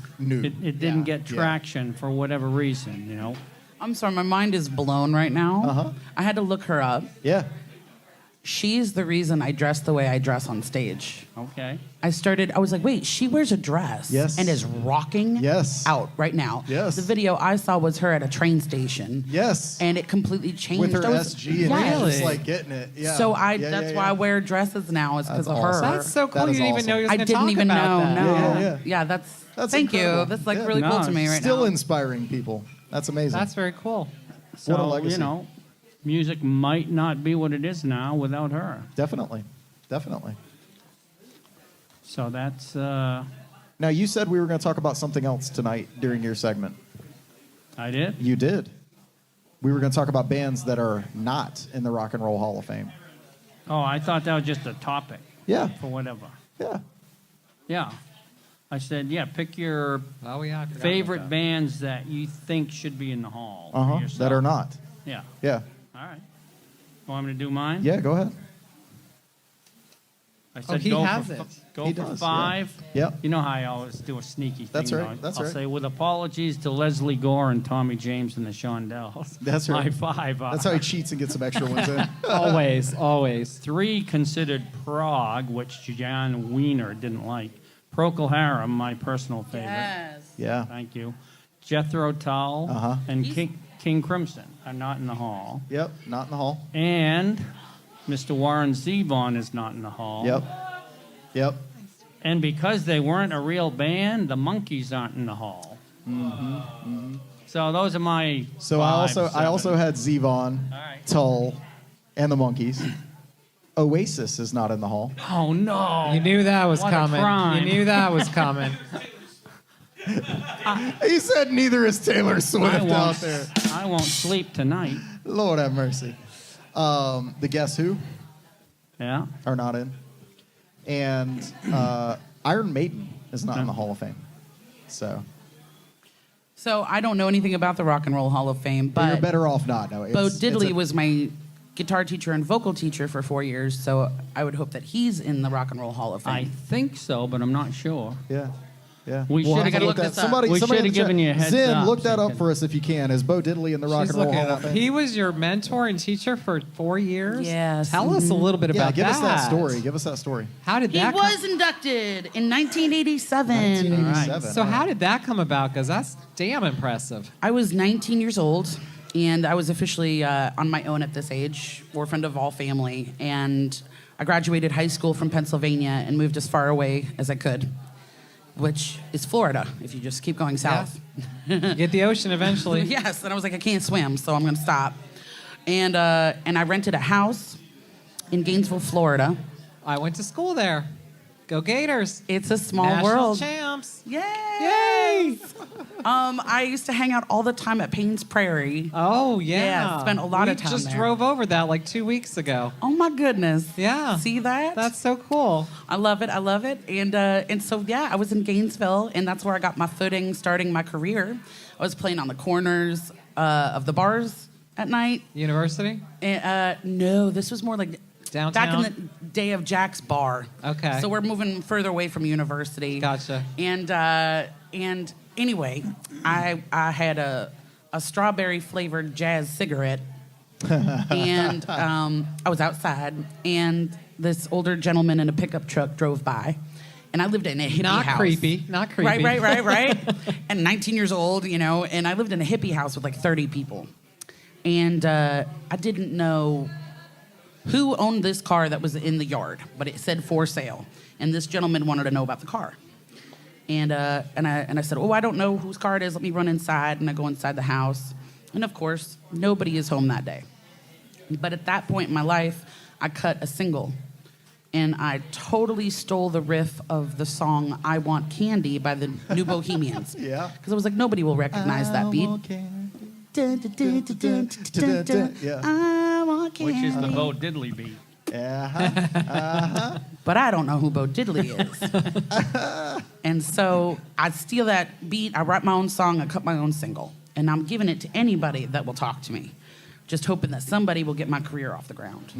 it didn't get Yeah. traction for whatever reason, you know. I'm sorry, my mind is blown right now. Uh-huh. I had to look her up. Yeah. She's the reason I dress the way I dress on stage. Okay. I was like, wait, she wears a dress Yes. and is rocking Yes. out right now. Yes. The video I saw was her at a train station. Yes. And it completely changed. With her I was- SG and Yes. just like getting it. Yeah. So Yeah, that's why I wear dresses now is because That's of her. awesome. That's so cool. That You is didn't even awesome. know you was I going to talk didn't even about know. that. No. Yeah, yeah. That's That's thank incredible. you. That's like Yeah. really cool to me right Still now. inspiring people. That's amazing. That's very cool. So, What a legacy. you know, music might not be what it is now without her. Definitely. Definitely. So that's Now, you said we were going to talk about something else tonight during your segment. I did. You did. We were going to talk about bands that are not in the Rock and Roll Hall of Fame. Oh, I thought that was just a topic Yeah. for whatever. Yeah. Yeah. I said, yeah, pick your Oh, yeah. I forgot favorite about bands that you think should be in the hall. for Uh-huh. yourself. That are not. Yeah. Yeah. All right. Want me to do mine? Yeah, go ahead. I Oh, said he go has for, it. Go He for does, 5. Yeah. You know how I always do a sneaky thing. That's you right, know. that's I'll right. say, with apologies to Leslie Gore and Tommy James and the Shondells. That's My right. 5 are That's how he cheats and gets some extra ones in. that. Always, always. 3 considered prog, which Jan Wiener didn't like. Procol Harum, my personal favorite. Yes. Yeah. Thank you. Jethro Tull Uh-huh. and King Crimson are not in the hall. Yep. Not in the hall. And Mr. Warren Zevon is not in the hall. Yep. Yep. And because they weren't a real band, the Monkees aren't in the hall. So those are my So 5, I also 7. had Zevon, right. Tull, and the Monkees. Oasis is not in the hall. Oh, no. You knew that was What a coming. crime. You knew that was coming. He said neither is Taylor Swift out there. I won't sleep tonight. Lord have mercy. The Guess Who Yeah. are not in. And Iron Maiden is not in the Hall of Fame. So So I don't know anything about the Rock and Roll Hall of Fame, you're but better off not. No, Bo it's Diddley a- was my guitar teacher and vocal teacher for 4 years, so I would hope that he's in the Rock and Roll Hall of I Fame. think so, but I'm not sure. Yeah. Yeah. We We'll shoulda have to gotta look look that. this up. Somebody, We somebody shoulda in the chat- given you a heads Zen, up look so that you up can- for us if you can. Is Bo Diddley in the Rock She's and Roll looking Hall it of up. Fame? He was your mentor and teacher for 4 years? Yes. Tell us a little bit Yeah, about give that. us that story. Give us that story. How did He that was inducted in 1987. 1987. So how did that come about? Because that's damn impressive. I was 19 years old, and I was officially on my own at this age, orphaned of all family. And I graduated high school from Pennsylvania and moved as far away as I could, which is Florida, if you just keep going south. You get the ocean eventually. Yes, and I was like, I can't swim, so I'm going to stop. And I rented a house in Gainesville, Florida. I went to school there. Go Gators. It's a small National world. champs. Yay! Yay! I used to hang out all the time at Payne's Prairie. Oh, yeah. Yeah, spent a lot we of time just there. drove over that like 2 weeks ago. Oh my goodness! Yeah. See that? That's so cool. I love it. I love it. And so yeah, I was in Gainesville, and that's where I got my footing, starting my career. I was playing on the corners of the bars at night. University? And, no, this was more like Downtown? back in the day of Jack's Bar. Okay. So we're moving further away from University. Gotcha. And anyway, I had a strawberry flavored jazz cigarette, and I was outside, and this older gentleman in a pickup truck drove by, and I lived in a hippie Not house. creepy. Not creepy. Right. And 19 years old, and I lived in a hippie house with like 30 people, and I didn't know who owned this car that was in the yard, but it said for sale, and this gentleman wanted to know about the car. And I said, oh, I don't know whose car it is. Let me run inside. And I go inside the house. And of course, nobody is home that day. But at that point in my life, I cut a single. And I totally stole the riff of the song I Want Candy by the New Bohemians. Yeah. Because I was like, nobody will recognize that beat. Yeah. I want candy. Which is the Bo Diddley beat. But I don't know who Bo Diddley is. And so I steal that beat, I write my own song, I cut my own single, and I'm giving it to anybody that will talk to me. just hoping that somebody will get my career off the ground.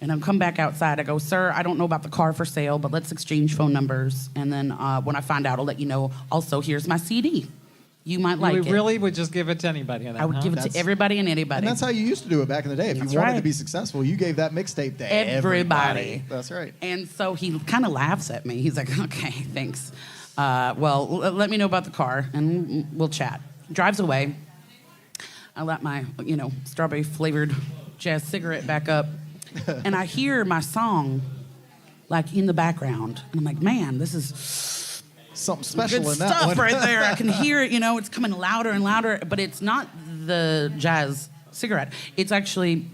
And I'll come back outside. I go, sir, I don't know about the car for sale, but let's exchange phone numbers. And then when I find out, I'll let you know. Also, here's my CD. You might like it. We really would just give it to anybody. I would give it to everybody and anybody. And that's how you used to do it back in the day. If you wanted to be successful, you gave that mixtape to everybody. That's right. And so he kind of laughs at me. He's like, okay, thanks. Well, let me know about the car, and we'll chat. Drives away. I let my, strawberry-flavored jazz cigarette back up, and I hear my song, like, in the background. And I'm like, man, this is something special good in that stuff one. right there. I can hear it, it's coming louder and louder, but it's not the jazz cigarette. It's actually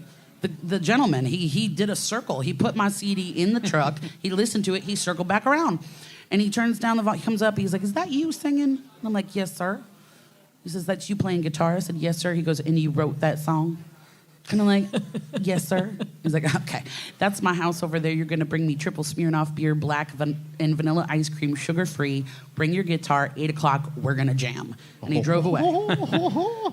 the gentleman. He did a circle. He put my CD in the truck. He listened to it. He circled back around. And he turns down the volume, comes up, he's like, is that you singing? And I'm like, yes, sir. He says, that's you playing guitar? I said, yes, sir. He goes, and you wrote that song? And I'm like, yes, sir. He's like, okay, that's my house over there. You're going to bring me triple Smirnoff beer, black and vanilla ice cream, sugar-free. Bring your guitar, 8 o'clock, we're going to jam. And he drove away.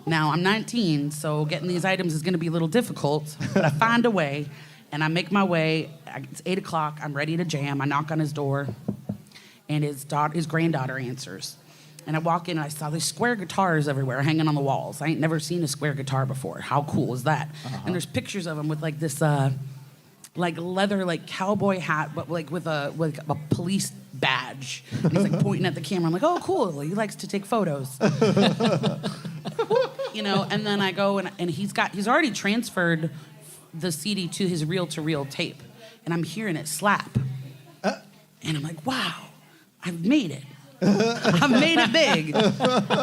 Now, I'm 19, so getting these items is going to be a little difficult, but I find a way, and I make my way. It's 8 o'clock. I'm ready to jam. I knock on his door, and his granddaughter answers. And I walk in and I saw these square guitars everywhere hanging on the walls. I ain't never seen a square guitar before. How cool is that? And there's pictures of him with like this like leather like cowboy hat, but like with a police badge. And he's like pointing at the camera. I'm like, oh, cool. He likes to take photos. And then I go and he's already transferred the CD to his reel-to-reel tape. And I'm hearing it slap. And I'm like, wow, I've made it. I've made it big.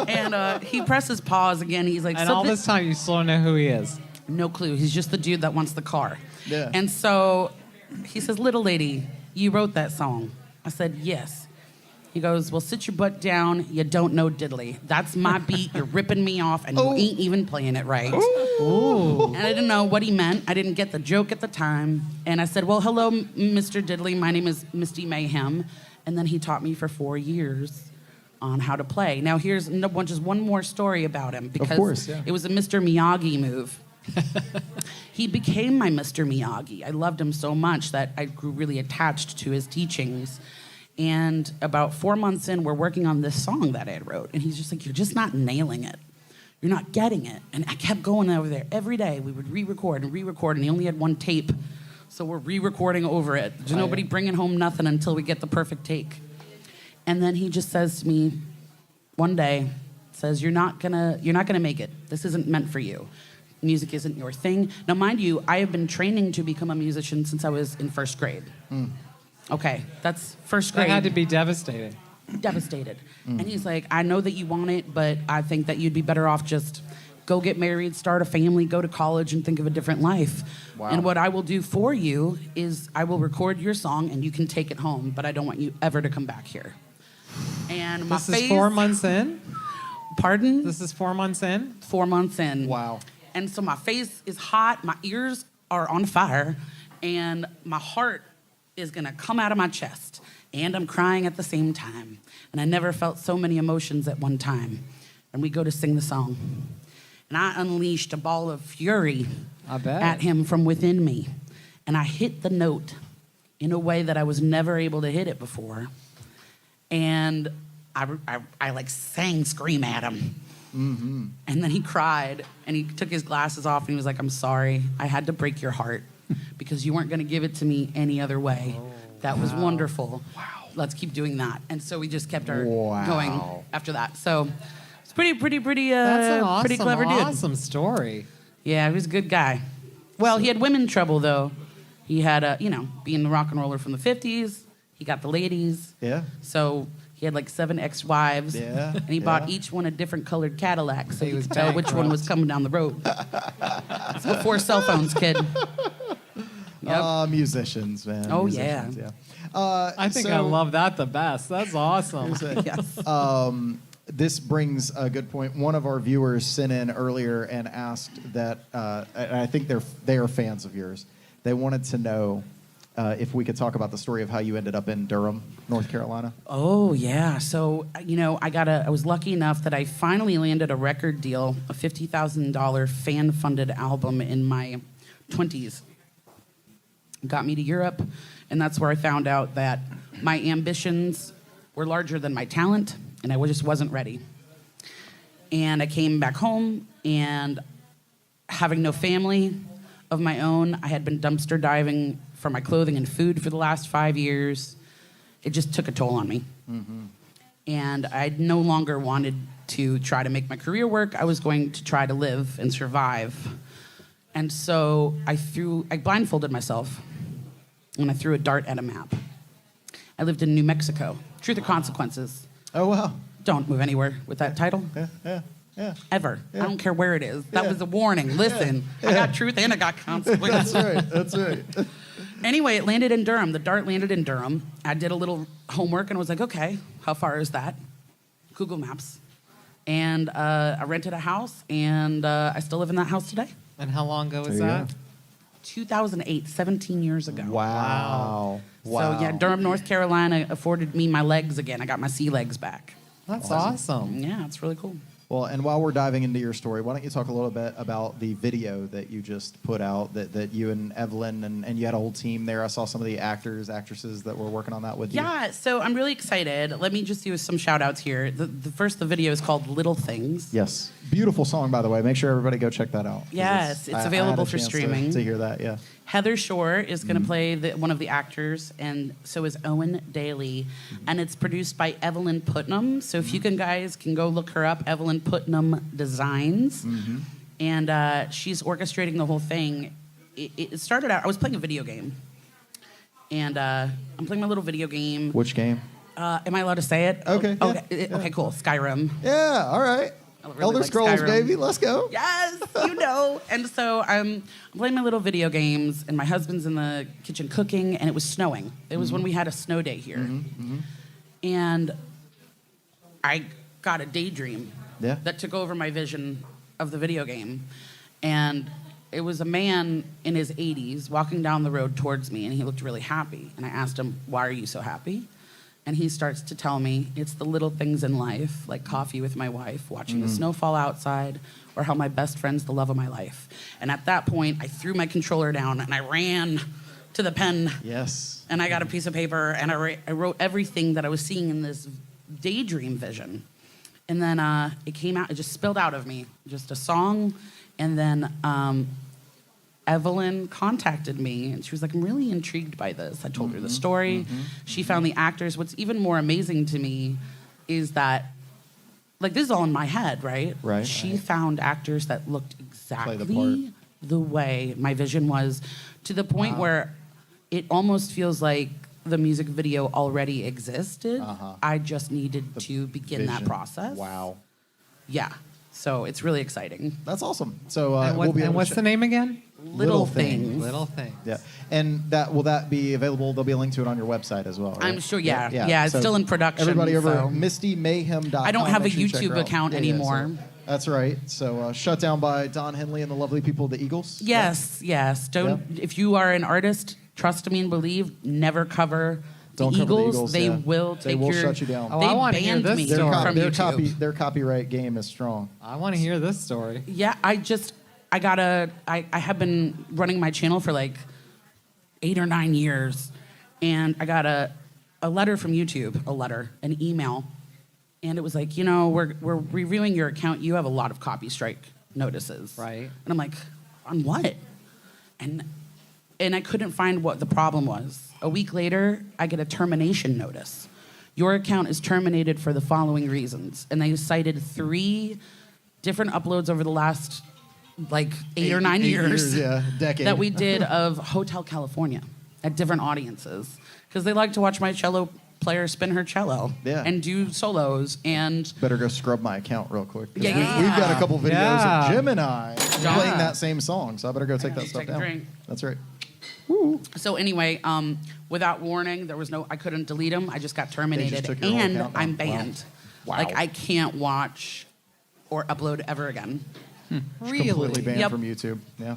And he presses pause again. He's like, and all this time you still don't know who he is. No clue. He's just the dude that wants the car. Yeah. And so he says, little lady, you wrote that song. I said, yes. He goes, well, sit your butt down. You don't know Diddley. That's my beat. You're ripping me off, and you ain't even playing it right. Ooh. And I didn't know what he meant. I didn't get the joke at the time. And I said, well, hello, Mr. Diddley. My name is Mysti Mayhem. And then he taught me for 4 years on how to play. Now, here's just one more story about him, because it was a Mr. Miyagi move. He became my Mr. Miyagi. I loved him so much that I grew really attached to his teachings. And about 4 months in, we're working on this song that I wrote. And he's just like, you're just not nailing it. You're not getting it. And I kept going over there. Every day, we would re-record, and he only had one tape. So we're re-recording over it. There's nobody bringing home nothing until we get the perfect take. And then he just says to me one day, says, you're not gonna make it. This isn't meant for you. Music isn't your thing. Now, mind you, I have been training to become a musician since I was in first grade. Okay, that's first grade. That had to be devastating. Devastated. And he's like, I know that you want it, but I think that you'd be better off just go get married, start a family, go to college, and think of a different life. Wow. And what I will do for you is I will record your song, and you can take it home, but I don't want you ever to come back here. And my This is 4 months in? Pardon? This is 4 months in? 4 months in. Wow. And so my face is hot, my ears are on fire, and my heart is gonna come out of my chest. And I'm crying at the same time. And I never felt so many emotions at one time. And we go to sing the song. And I unleashed a ball of fury at him from within me. And I hit the note in a way that I was never able to hit it before. And I like scream at him. Mm-hmm. And then he cried, and he took his glasses off, and he was like, I'm sorry. I had to break your heart because you weren't going to give it to me any other way. That was wonderful. Wow. Let's keep doing that. And so we just kept going after that. So it's pretty That's an awesome, pretty clever dude. awesome story. Yeah, he was a good guy. Well, he had women trouble, though. He had, being the rock and roller from the 50s, he got the ladies. Yeah. So he had like 7 ex-wives. Yeah. And he bought each one a different colored Cadillac, so he could tell which one was coming down the road. It's before cell phones, kid. Yep. Musicians, man. Oh, musicians, yeah. I think I love that the best. That's awesome. Yes. This brings a good point. One of our viewers sent in earlier and asked that, and I think they are fans of yours. They wanted to know if we could talk about the story of how you ended up in Durham, North Carolina. Oh yeah. So I was lucky enough that I finally landed a record deal, a $50,000 fan-funded album in my 20s. Got me to Europe, and that's where I found out that my ambitions were larger than my talent, and I just wasn't ready. And I came back home, and having no family of my own, I had been dumpster diving for my clothing and food for the last 5 years. It just took a toll on me. Mm-hmm. And I no longer wanted to try to make my career work. I was going to try to live and survive. And so I blindfolded myself, and I threw a dart at a map. I lived in New Mexico. Truth or Consequences. Oh, wow. Don't move anywhere with that title. Yeah. Ever. Yeah. I don't care where it is. That Yeah. was a warning. Listen, I got truth and I got consequences. That's right. Anyway, it landed in Durham. The dart landed in Durham. I did a little homework and was like, okay, how far is that? Google Maps. And I rented a house, and I still live in that house today. And how long ago was There you that? go. 2008, 17 years ago. Wow. So yeah, Durham, North Carolina afforded me my legs again. I got my sea legs back. That's awesome. Yeah, it's really cool. Well, and while we're diving into your story, why don't you talk a little bit about the video that you just put out that you and Evelyn and you had a whole team there. I saw some of the actresses that were working on that with you. Yeah, so I'm really excited. Let me just do some shout outs here. The video is called Little Things. Yes. Beautiful song, by the way. Make sure everybody go check that out. 'Cause Yes, it's I available had a for chance streaming. To hear that, yeah. Heather Shore is going to play one of the actors, and so is Owen Daly. And it's produced by Evelyn Putnam. So if you guys can go look her up, Evelyn Putnam Designs. And she's orchestrating the whole thing. It started out, I was playing a video game. And I'm playing my little video game. Which game? Am I allowed to say it? Okay, Okay, okay, cool. Skyrim. Yeah, all right. I really Elder like Scrolls, Skyrim. baby. Let's go. Yes, And so I'm playing my little video games, and my husband's in the kitchen cooking, and it was snowing. It was when we had a snow day here. And I got a daydream that took over my vision of the video game. And it was a man in his 80s walking down the road towards me, and he looked really happy. And I asked him, "Why are you so happy?" And he starts to tell me it's the little things in life, like coffee with my wife, watching the snow fall outside, or how my best friend's the love of my life. And at that point, I threw my controller down and I ran to the pen. Yes. And I got a piece of paper and I wrote everything that I was seeing in this daydream vision. And then it came out, it just spilled out of me, just a song. And then Evelyn contacted me, and she was like, "I'm really intrigued by this." I told her the story. She found the actors. What's even more amazing to me is that, like, this is all in my head, right? Right. She found actors that looked Play the part. exactly the way my vision was, to the point where it almost feels like the music video already existed. I just needed to begin that Vision. process. Wow. Yeah. So it's really exciting. That's awesome. So And, we'll be able to what's the name again? Little things. Little Things. Yeah, and will that be available? There'll be a link to it on your website as well, right? I'm sure, yeah. It's So still in production. Everybody over so. at MystiMayhem.com. I don't have a make sure you check her YouTube out. account anymore. That's right. So shut down by Don Henley and the lovely people of the Eagles. Yes. Don't. If you are an artist, trust me and believe. Never cover Don't the cover the Eagles. Eagles, They yeah. will They take will your. shut you down. Oh, They I wanna hear banned this me story. from YouTube. Their copyright game is strong. I want to hear this story. Yeah, I have been running my channel for like 8 or 9 years, and I got a letter from YouTube, an email, and it was like, we're reviewing your account. You have a lot of copy strike notices. Right. And I'm like, on what? And I couldn't find what the problem was. A week later, I get a termination notice. Your account is terminated for the following reasons. And they cited 3 different uploads over the last, like, 8 or 9 years. Yeah, decade. That we did of Hotel California at different audiences. Because they like to watch my cello player spin her cello and do solos. And better go scrub my account real quick. Yeah. We've got a couple videos Yeah. of Jim and I playing that same song, so I better go take that need to stuff take a down. drink. That's right. So anyway, without warning, I couldn't delete them. I just got terminated, took your whole and account I'm down. Wow. banned. Wow. Like I can't watch or upload ever again. Really? Completely banned Yep. from YouTube. Yeah.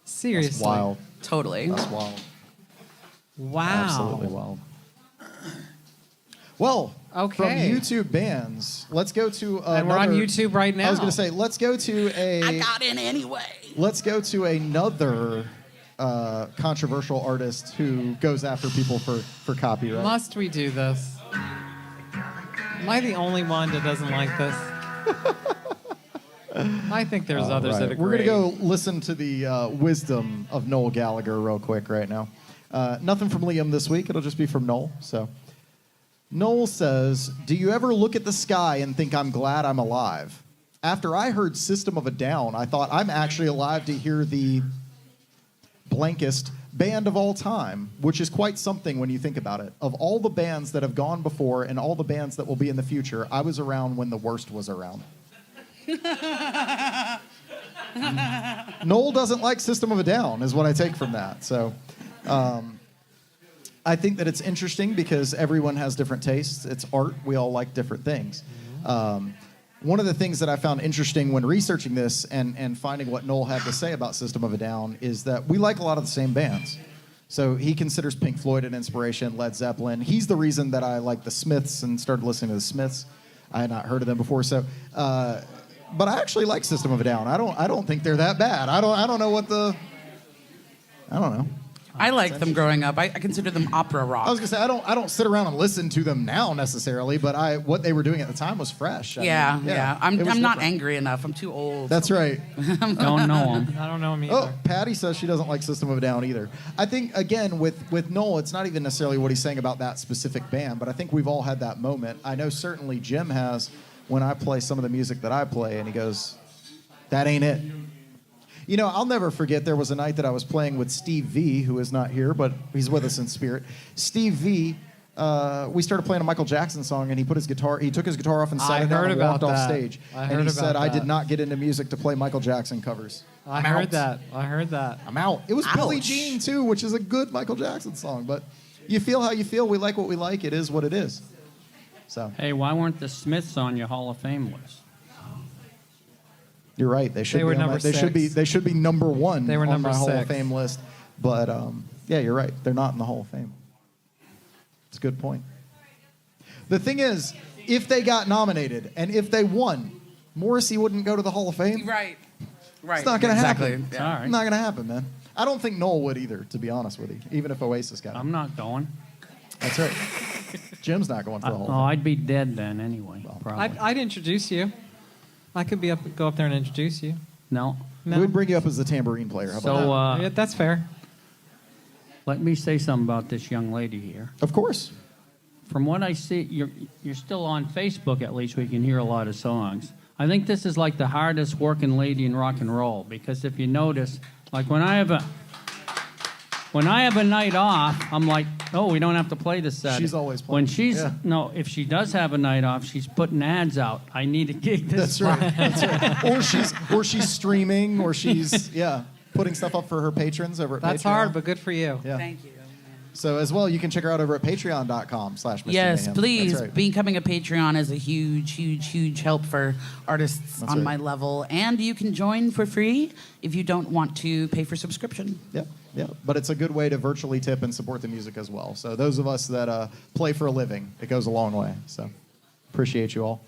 Seriously. That's wild. Totally. That's wild. Wow. Absolutely wild. Well, Okay. from YouTube bands, let's go to And we're on YouTube right now. I was going to say, let's go to I got in anyway. let's go to another controversial artist who goes after people for copyright. Must we do this? Am I the only one that doesn't like this? I think there's others Right. that agree. We're going to go listen to the wisdom of Noel Gallagher real quick right now. Nothing from Liam this week. It'll just be from Noel. So, Noel says, do you ever look at the sky and think I'm glad I'm alive? After I heard System of a Down, I thought I'm actually alive to hear the blankest band of all time, which is quite something when you think about it. Of all the bands that have gone before and all the bands that will be in the future, I was around when the worst was around. Noel doesn't like System of a Down, is what I take from that. So I think that it's interesting because everyone has different tastes. It's art. We all like different things. One of the things that I found interesting when researching this and finding what Noel had to say about System of a Down is that we like a lot of the same bands. So he considers Pink Floyd an inspiration, Led Zeppelin. He's the reason that I like the Smiths and started listening to the Smiths. I had not heard of them before. So, but I actually like System of a Down. I don't think they're that bad. I don't know. I liked them growing up. I consider them opera rock. I was gonna say I don't sit around and listen to them now necessarily, but what they were doing at the time was fresh. I mean, I'm it was not different. angry enough. I'm too old. That's right. Don't know him. I don't know him either. Oh, Patty says she doesn't like System of a Down either. I think again with Noel, it's not even necessarily what he's saying about that specific band, but I think we've all had that moment. I know certainly Jim has when I play some of the music that I play, and he goes, "That ain't it." You know, I'll never forget there was a night that I was playing with Steve V, who is not here, but he's with us in spirit. Steve V, we started playing a Michael Jackson song, and he took his guitar off and sat it down and walked off stage. And he said, I did not get into music to play Michael Jackson covers. I heard that. I'm out. It was Billie Ouch. Jean, too, which is a good Michael Jackson song. But you feel how you feel. We like what we like. It is what it is. So Hey, why weren't the Smiths on your Hall of Fame list? you're right. They should They were be on number my, they should be number one They were on number my Hall of 6. Fame list. But yeah, you're right. They're not in the Hall of Fame. It's a good point. The thing is, if they got nominated and if they won, Morrissey wouldn't go to the Hall of Fame. Right. It's not going to happen. It's all right. Not going to happen, man. I don't think Noel would either, to be honest with you, even if Oasis got it. I'm not going. That's right. Jim's not going for the Hall of Fame. I'd be dead then anyway. Probably. I'd introduce you. I could go up there and introduce you. No. No. We'd bring you up as the tambourine player. How about So Yeah, that's fair. let me say something about this young lady here. that? Of course. From what I see, you're still on Facebook. At least we can hear a lot of songs. I think this is like the hardest working lady in rock and roll because if you notice, like when I have a night off, I'm like, oh, we don't have to play this Saturday. She's always When playing. she's Yeah. no, if she does have a night off, she's putting ads out. I need a gig this That's right. That's right. Or she's streaming, or she's putting stuff up for her patrons over at That's Patreon. hard, but good for you. Yeah. Thank you. So as well, you can check her out over at patreon.com/Mysti Yes, Mayhem. please. That's right. Becoming a Patreon is a huge help for artists That's on right. my level. And you can join for free if you don't want to pay for subscription. Yep. But it's a good way to virtually tip and support the music as well. So those of us that play for a living, it goes a long way. So appreciate you all.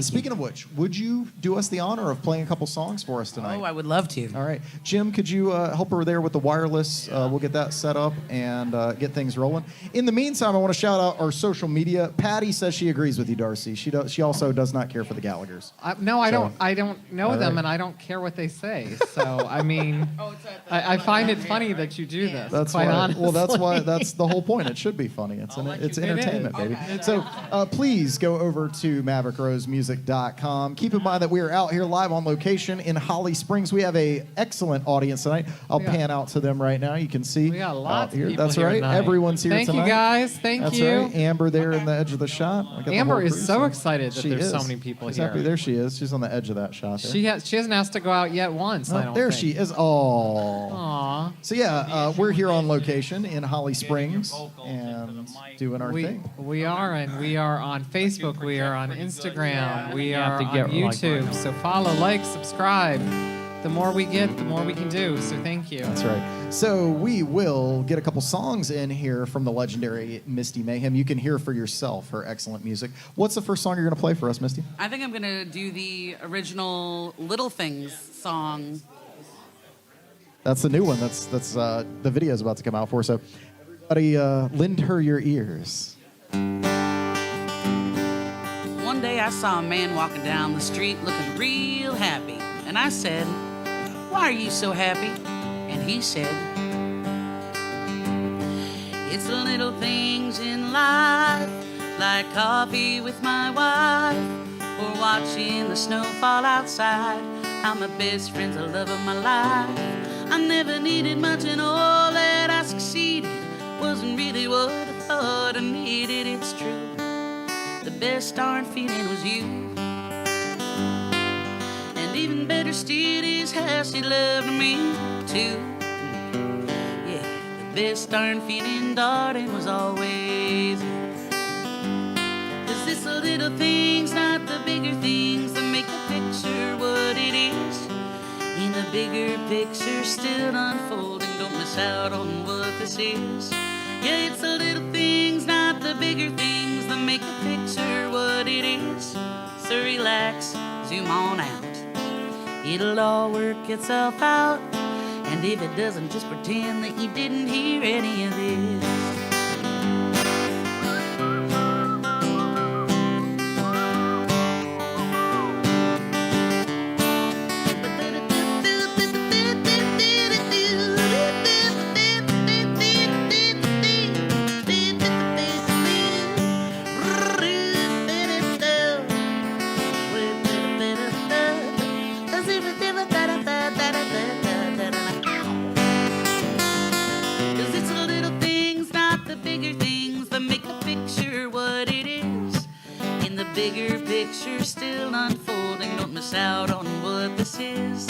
Speaking of which, would you do us the honor of playing a couple songs for us tonight? Oh, I would love to. All right. Jim, could you help her there with the wireless? We'll get that set up and get things rolling. In the meantime, I want to shout out our social media. Patty says she agrees with you, Darcy. She also does not care for the Gallaghers. No, I So- don't. I don't know All them, right. and I don't care what they say. So I mean, I find it funny that you do this. That's quite why. honestly. Well, that's the whole point. It should be funny. It's entertainment, baby. So please go over to MaverickRoseMusic.com. Keep in mind that we are out here live on location in Holly Springs. We have a excellent audience tonight. I'll pan out to them right now. You can see. We got lots out of here. people That's here right. tonight. Everyone's here Thank tonight. you, guys. Thank That's you. right. Amber there in the edge of the shot. I got the Amber whole is crew, so excited that She there's so is. many people She's here. happy. There she is. She's on the edge of that shot there. She hasn't asked to go out yet once. I Oh, don't there think. she is. Oh. Aw. So yeah, we're here on location in Holly Springs and doing our thing. We are, and we are on Facebook. We are on Instagram. We have are to on get, like, YouTube. So follow, like, subscribe. the more we get, the more we can do. So thank you. That's right. So we will get a couple songs in here from the legendary Mysti Mayhem. You can hear for yourself her excellent music. What's the first song you're going to play for us, Misty? I think I'm going to do the original Little Things song. That's the new one. That's the video is about to come out for. So everybody lend her your ears. One day I saw a man walking down the street looking real happy. And I said, "Why are you so happy?" And he said, "It's the little things in life, like coffee with my wife, or watching the snow fall outside. How my best friend's the love of my life. I never needed much, and all that I succeeded wasn't really what I thought I needed. It's true, the best darn feeling was you. And even better still is how she loved me too. Yeah, the best darn feeling, darling, was always you. 'Cause it's the little things, not the bigger things, that make the picture what it is. In the bigger picture still unfolding, don't miss out on what this is. Yeah, it's the little things, not the bigger things, that make the picture what it is. So relax, zoom on out. It'll all work itself out. And if it doesn't, just pretend that you didn't hear any of this. Bigger picture still unfolding, don't miss out on what this is.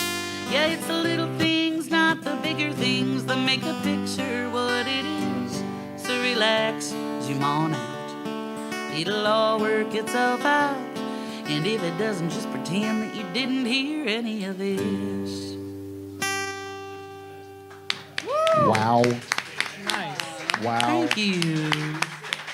Yeah, it's the little things, not the bigger things, that make a picture what it is. So relax, zoom on out. It'll all work itself out. And if it doesn't, just pretend that you didn't hear any of this. Wow. Nice. Wow. Thank you.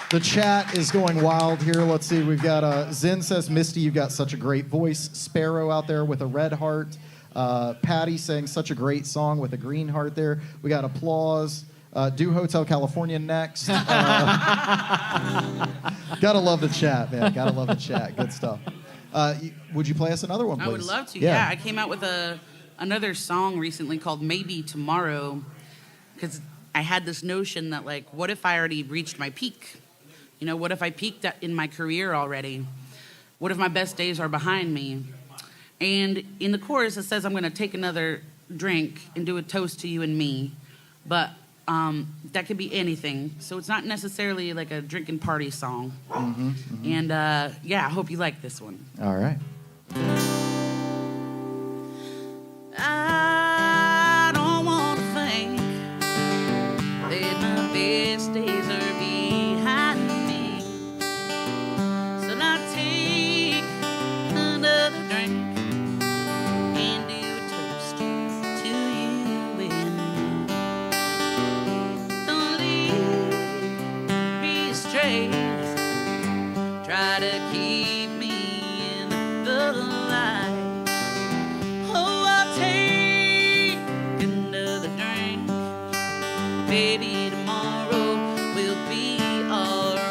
The chat is going wild here. Let's see. We've got Zen says, "Misty, you've got such a great voice." Sparrow out there with a red heart. Patty saying, "Such a great song," with a green heart there. We got applause. Do Hotel California next. Gotta love the chat, man. Gotta love the chat. Good stuff. Would you play us another one, please? I would love to. Yeah, I came out with another song recently called "Maybe Tomorrow," because I had this notion that, like, what if I already reached my peak? You know, what if I peaked in my career already? What if my best days are behind me? And in the chorus, it says, "I'm going to take another drink and do a toast to you and me." But that could be anything. So it's not necessarily like a drinking party song. Mm-hmm, mm-hmm. And yeah, I hope you like this one. All right. I don't want to think that my best days are behind me. So I take another drink and do a toast to you and me. Don't lead me astray. Try to keep me in the light. Oh, I'll take another drink. Baby, tomorrow will be alright.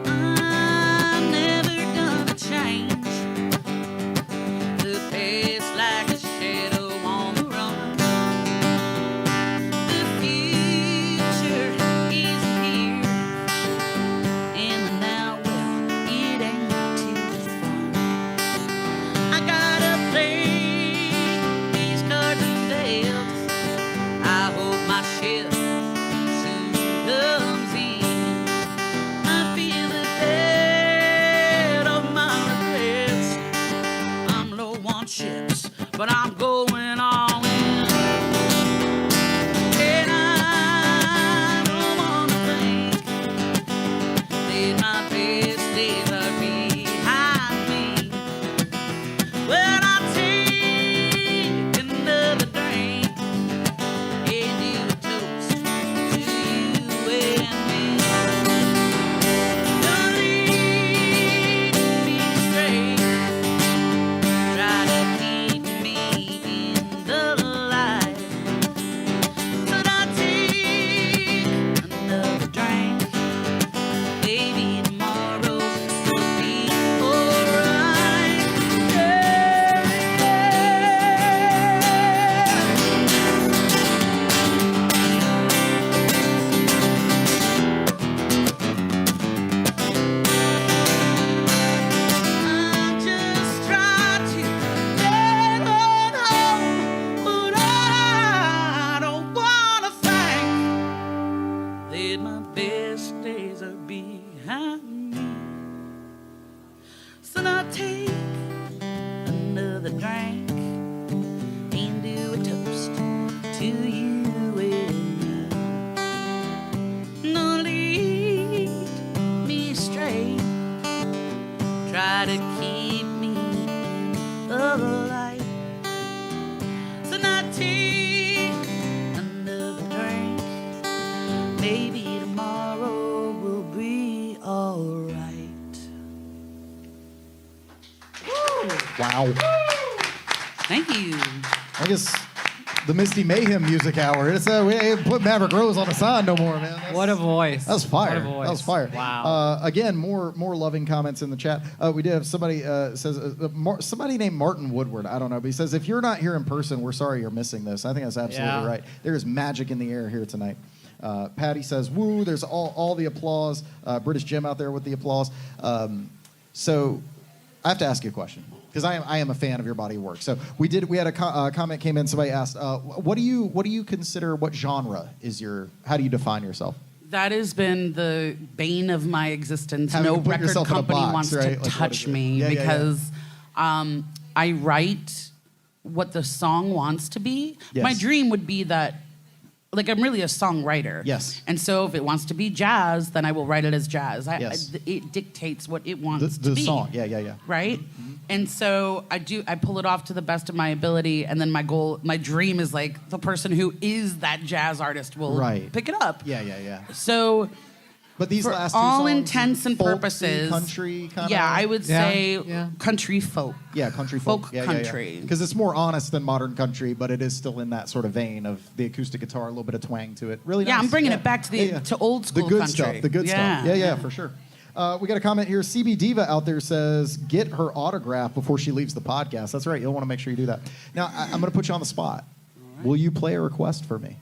I'm never gonna change. The past like a shadow on the run. The future isn't here, and the now, well, it ain't too fun. I gotta play these cards and dealt. I hope my ship soon comes in. I feel the dead of my regrets. I'm low on chips, but I'm going all in. And I don't wanna think another drink and do a toast to you and me. Don't lead me straight. Try to keep me alive. So now take another drink. Maybe tomorrow will be alright. Wow. Thank you. I guess the Mysti Mayhem Music Hour. It's we ain't put Maverick Rose on the sign no more, man. What a voice. That was fire. What a voice. That was fire. Wow. Again, more loving comments in the chat. We did have somebody says somebody named Martin Woodward. I don't know, but he says if you're not here in person, we're sorry you're missing this. I think that's absolutely Yeah. right. There is magic in the air here tonight. Patty says, "Woo!" There's all the applause. British Jim out there with the applause. So I have to ask you a question because I am a fan of your body of work. So we had a comment came in. Somebody asked, what do you consider? What genre is your? How do you define yourself? That has been the bane of my existence. Having No to put record yourself in a company box, wants right? to Like, what is touch it? me Yeah, yeah, yeah. because I write what the song wants to be. Yes. My dream would be that, like, I'm really a songwriter. Yes. And so if it wants to be jazz, then I will write it as jazz. Yes. It dictates what it wants The to be. song, yeah. Right? And so I pull it off to the best of my ability, and then my dream is like the person who is that jazz artist will Right. pick it up. Yeah. So But these for last two all songs, intents and folksy, purposes, country kind of. yeah, I would Yeah, say yeah. country folk. Yeah, country folk. Folk Yeah, country. Because it's more honest than modern country, but it is still in that sort of vein of the acoustic guitar, a little bit of twang to it. Really Yeah, nice. I'm bringing it back to to old school the good country. stuff. The good Yeah. stuff. Yeah, for sure. We got a comment here. CB Diva out there says, get her autograph before she leaves the podcast. That's right. You'll want to make sure you do that. Now, I'm going to put you on the spot. Right. Will you play a request for me?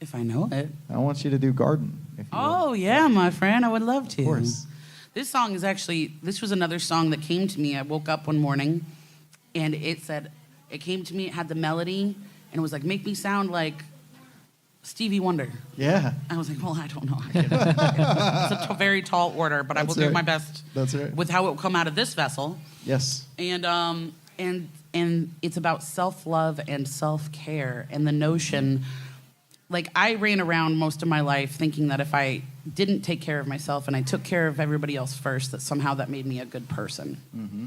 If I know it. I want you to do Garden. If you Oh, yeah, my friend. I would love to. Of course. This song is actually, this was another song that came to me. I woke up one morning and it came to me, it had the melody, and it was like, make me sound like Stevie Wonder. Yeah. I was like, well, I don't know. It's a very tall order, but I will That's do right. my best That's right. with how it will come out of this vessel. Yes. And it's about self-love and self-care and the notion, like I ran around most of my life thinking that if I didn't take care of myself and I took care of everybody else first, that somehow that made me a good person. Mm-hmm.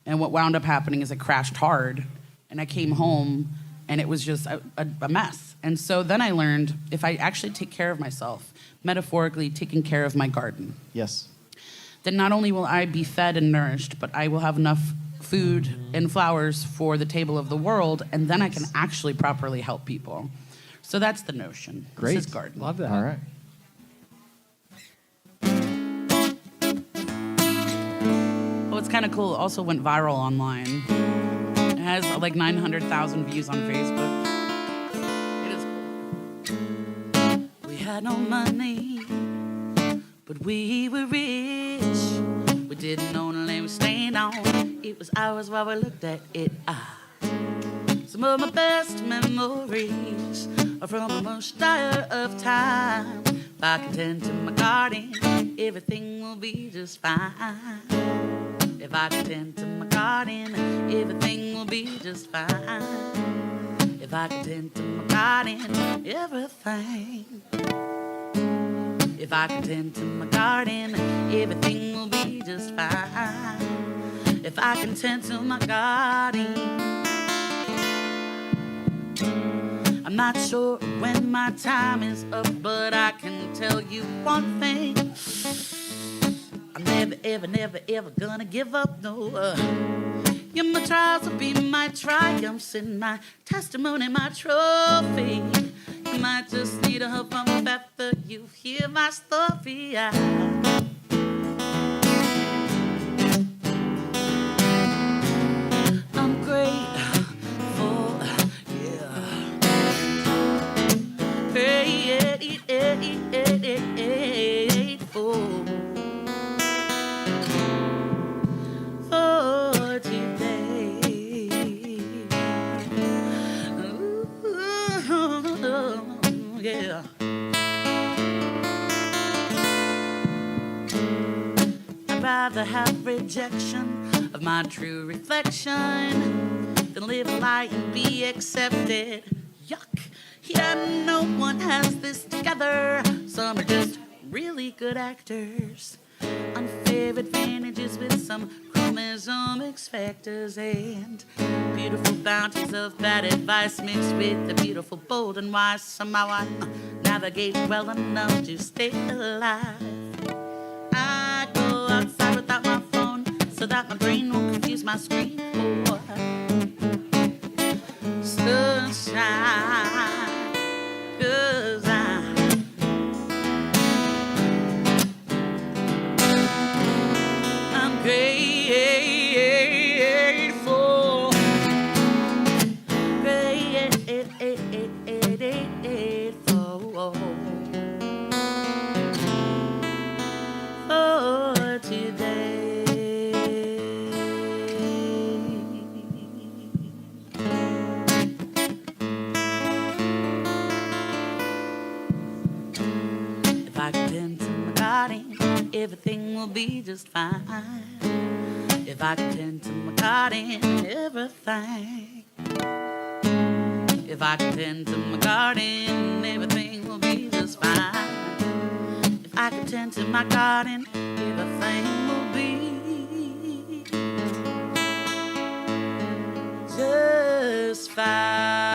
And what wound up happening is I crashed hard and I came home and it was just a mess. And so then I learned if I actually take care of myself, metaphorically taking care of my garden, Yes. then not only will I be fed and nourished, but I will have enough food and flowers for the table of the world, and then I can actually properly help people. So that's the notion. Great. This is garden. Love that. All right. Oh, it's kind of cool. It also went viral online. It has like 900,000 views on Facebook. It is cool. We had no money, but we were rich. We didn't own a land we stand on. It was ours while we looked at it. Some of my best memories are from a much dire of time. If I can tend to my garden, everything will be just fine. If I can tend to my garden, everything will be just fine. If I can tend to my garden, everything. If I can tend to my garden, everything will be just fine. If I can tend to my garden. I'm not sure when my time is up, but I can tell you one thing. I'm never, ever, never, ever gonna give up, no. Yeah, my trials will be my triumphs and my testimony, my trophy. You might just need a hug from up after you hear my story. I'm grateful, yeah. Grateful for today. Ooh, yeah. I'd rather have rejection of my true reflection than live a lie and be accepted. Yuck. Yeah, no one has this together. Some are just really good actors. Unfair advantages with some chromosome X factors and beautiful bounties of bad advice mixed with the beautiful, bold, and wise. Somehow I navigate well enough to stay alive. I go outside without my phone so that my brain won't confuse my screen for sunshine. 'Cause I'm grateful, grateful for today. If I can tend to my garden, everything will be just fine. If I can tend to my garden, everything. If I can tend to my garden, everything will be just fine. If I can tend to my garden, everything will be just fine.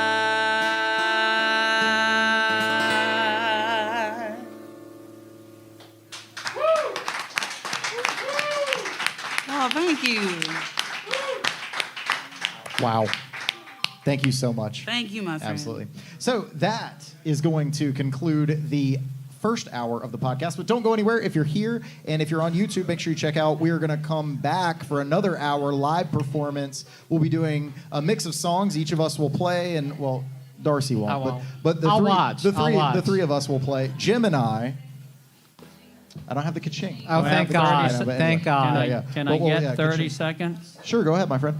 Oh, thank you. Wow. Thank you so much. Thank you, my friend. Absolutely. So that is going to conclude the first hour of the podcast. But don't go anywhere. If you're here and if you're on YouTube, make sure you check out. We are going to come back for another hour live performance. We'll be doing a mix of songs. Each of us will play, and well, Darcy won't. I won't. But I'll watch. The I'll watch. three of us will play. Jim and I don't have the ka-ching. Oh, I don't have thank the God. ka-ching, but Thank anyway. God. Yeah. Can Well, I get yeah, 30 ka-ching. seconds? Sure, go ahead, my friend.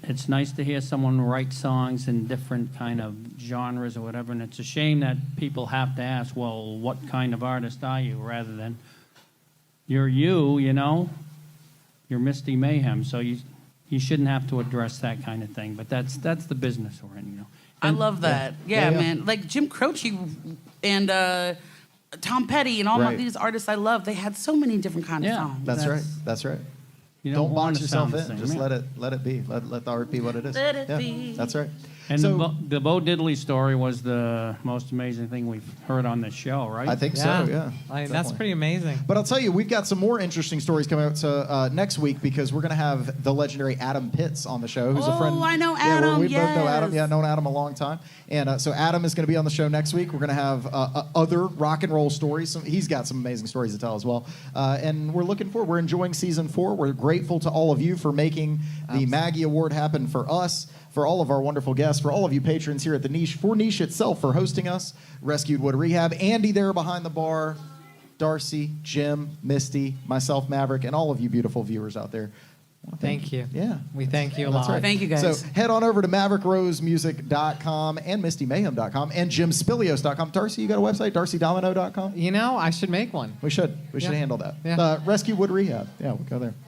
It's nice to hear someone write songs in different kind of genres or whatever, and it's a shame that people have to ask, well, what kind of artist are you, rather than you're you know, you're Mysti Mayhem, so you shouldn't have to address that kind of thing, but that's the business we're in, you know. I love that. Yeah, Yeah. man. Like Jim Croce and Tom Petty and all Right. of these artists I love, they had so many different kinds Yeah. of songs. That's right. That's right. You Don't want box to yourself sound the in. same, Just yeah. let it be. Let the art be what it is. Let it Yeah, be. That's right. And So the Bo Diddley story was the most amazing thing we've heard on this show, right? I think Yeah. so. Yeah. I mean, that's definitely. pretty amazing. But I'll tell you, we've got some more interesting stories coming out next week because we're going to have the legendary Adam Pitts on the show, who's a Oh, friend. I know Yeah, Adam, we both know Adam. yes. Yeah, known Adam a long time. And so Adam is going to be on the show next week. We're going to have other rock and roll stories. He's got some amazing stories to tell as well. And we're looking forward. We're enjoying season 4. We're grateful to all of you for making the Maggie Award happen for us, for all of our wonderful guests, for all of you patrons here at the Niche, for Niche itself for hosting us, Rescued Wood Rehab, Andy there behind the bar, Darcy, Jim, Misty, myself, Maverick, and all of you beautiful viewers out there. Well, Thank you. Yeah. We thank you a That's lot. right. Thank you, guys. So head on over to MaverickRoseMusic.com and MystiMayhem.com and JimSpilios.com. Darcy, you got a website? DarcyDomino.com? You know, I should make one. We should Yeah. handle that. Yeah. Rescue Wood Rehab. Yeah, we'll go there.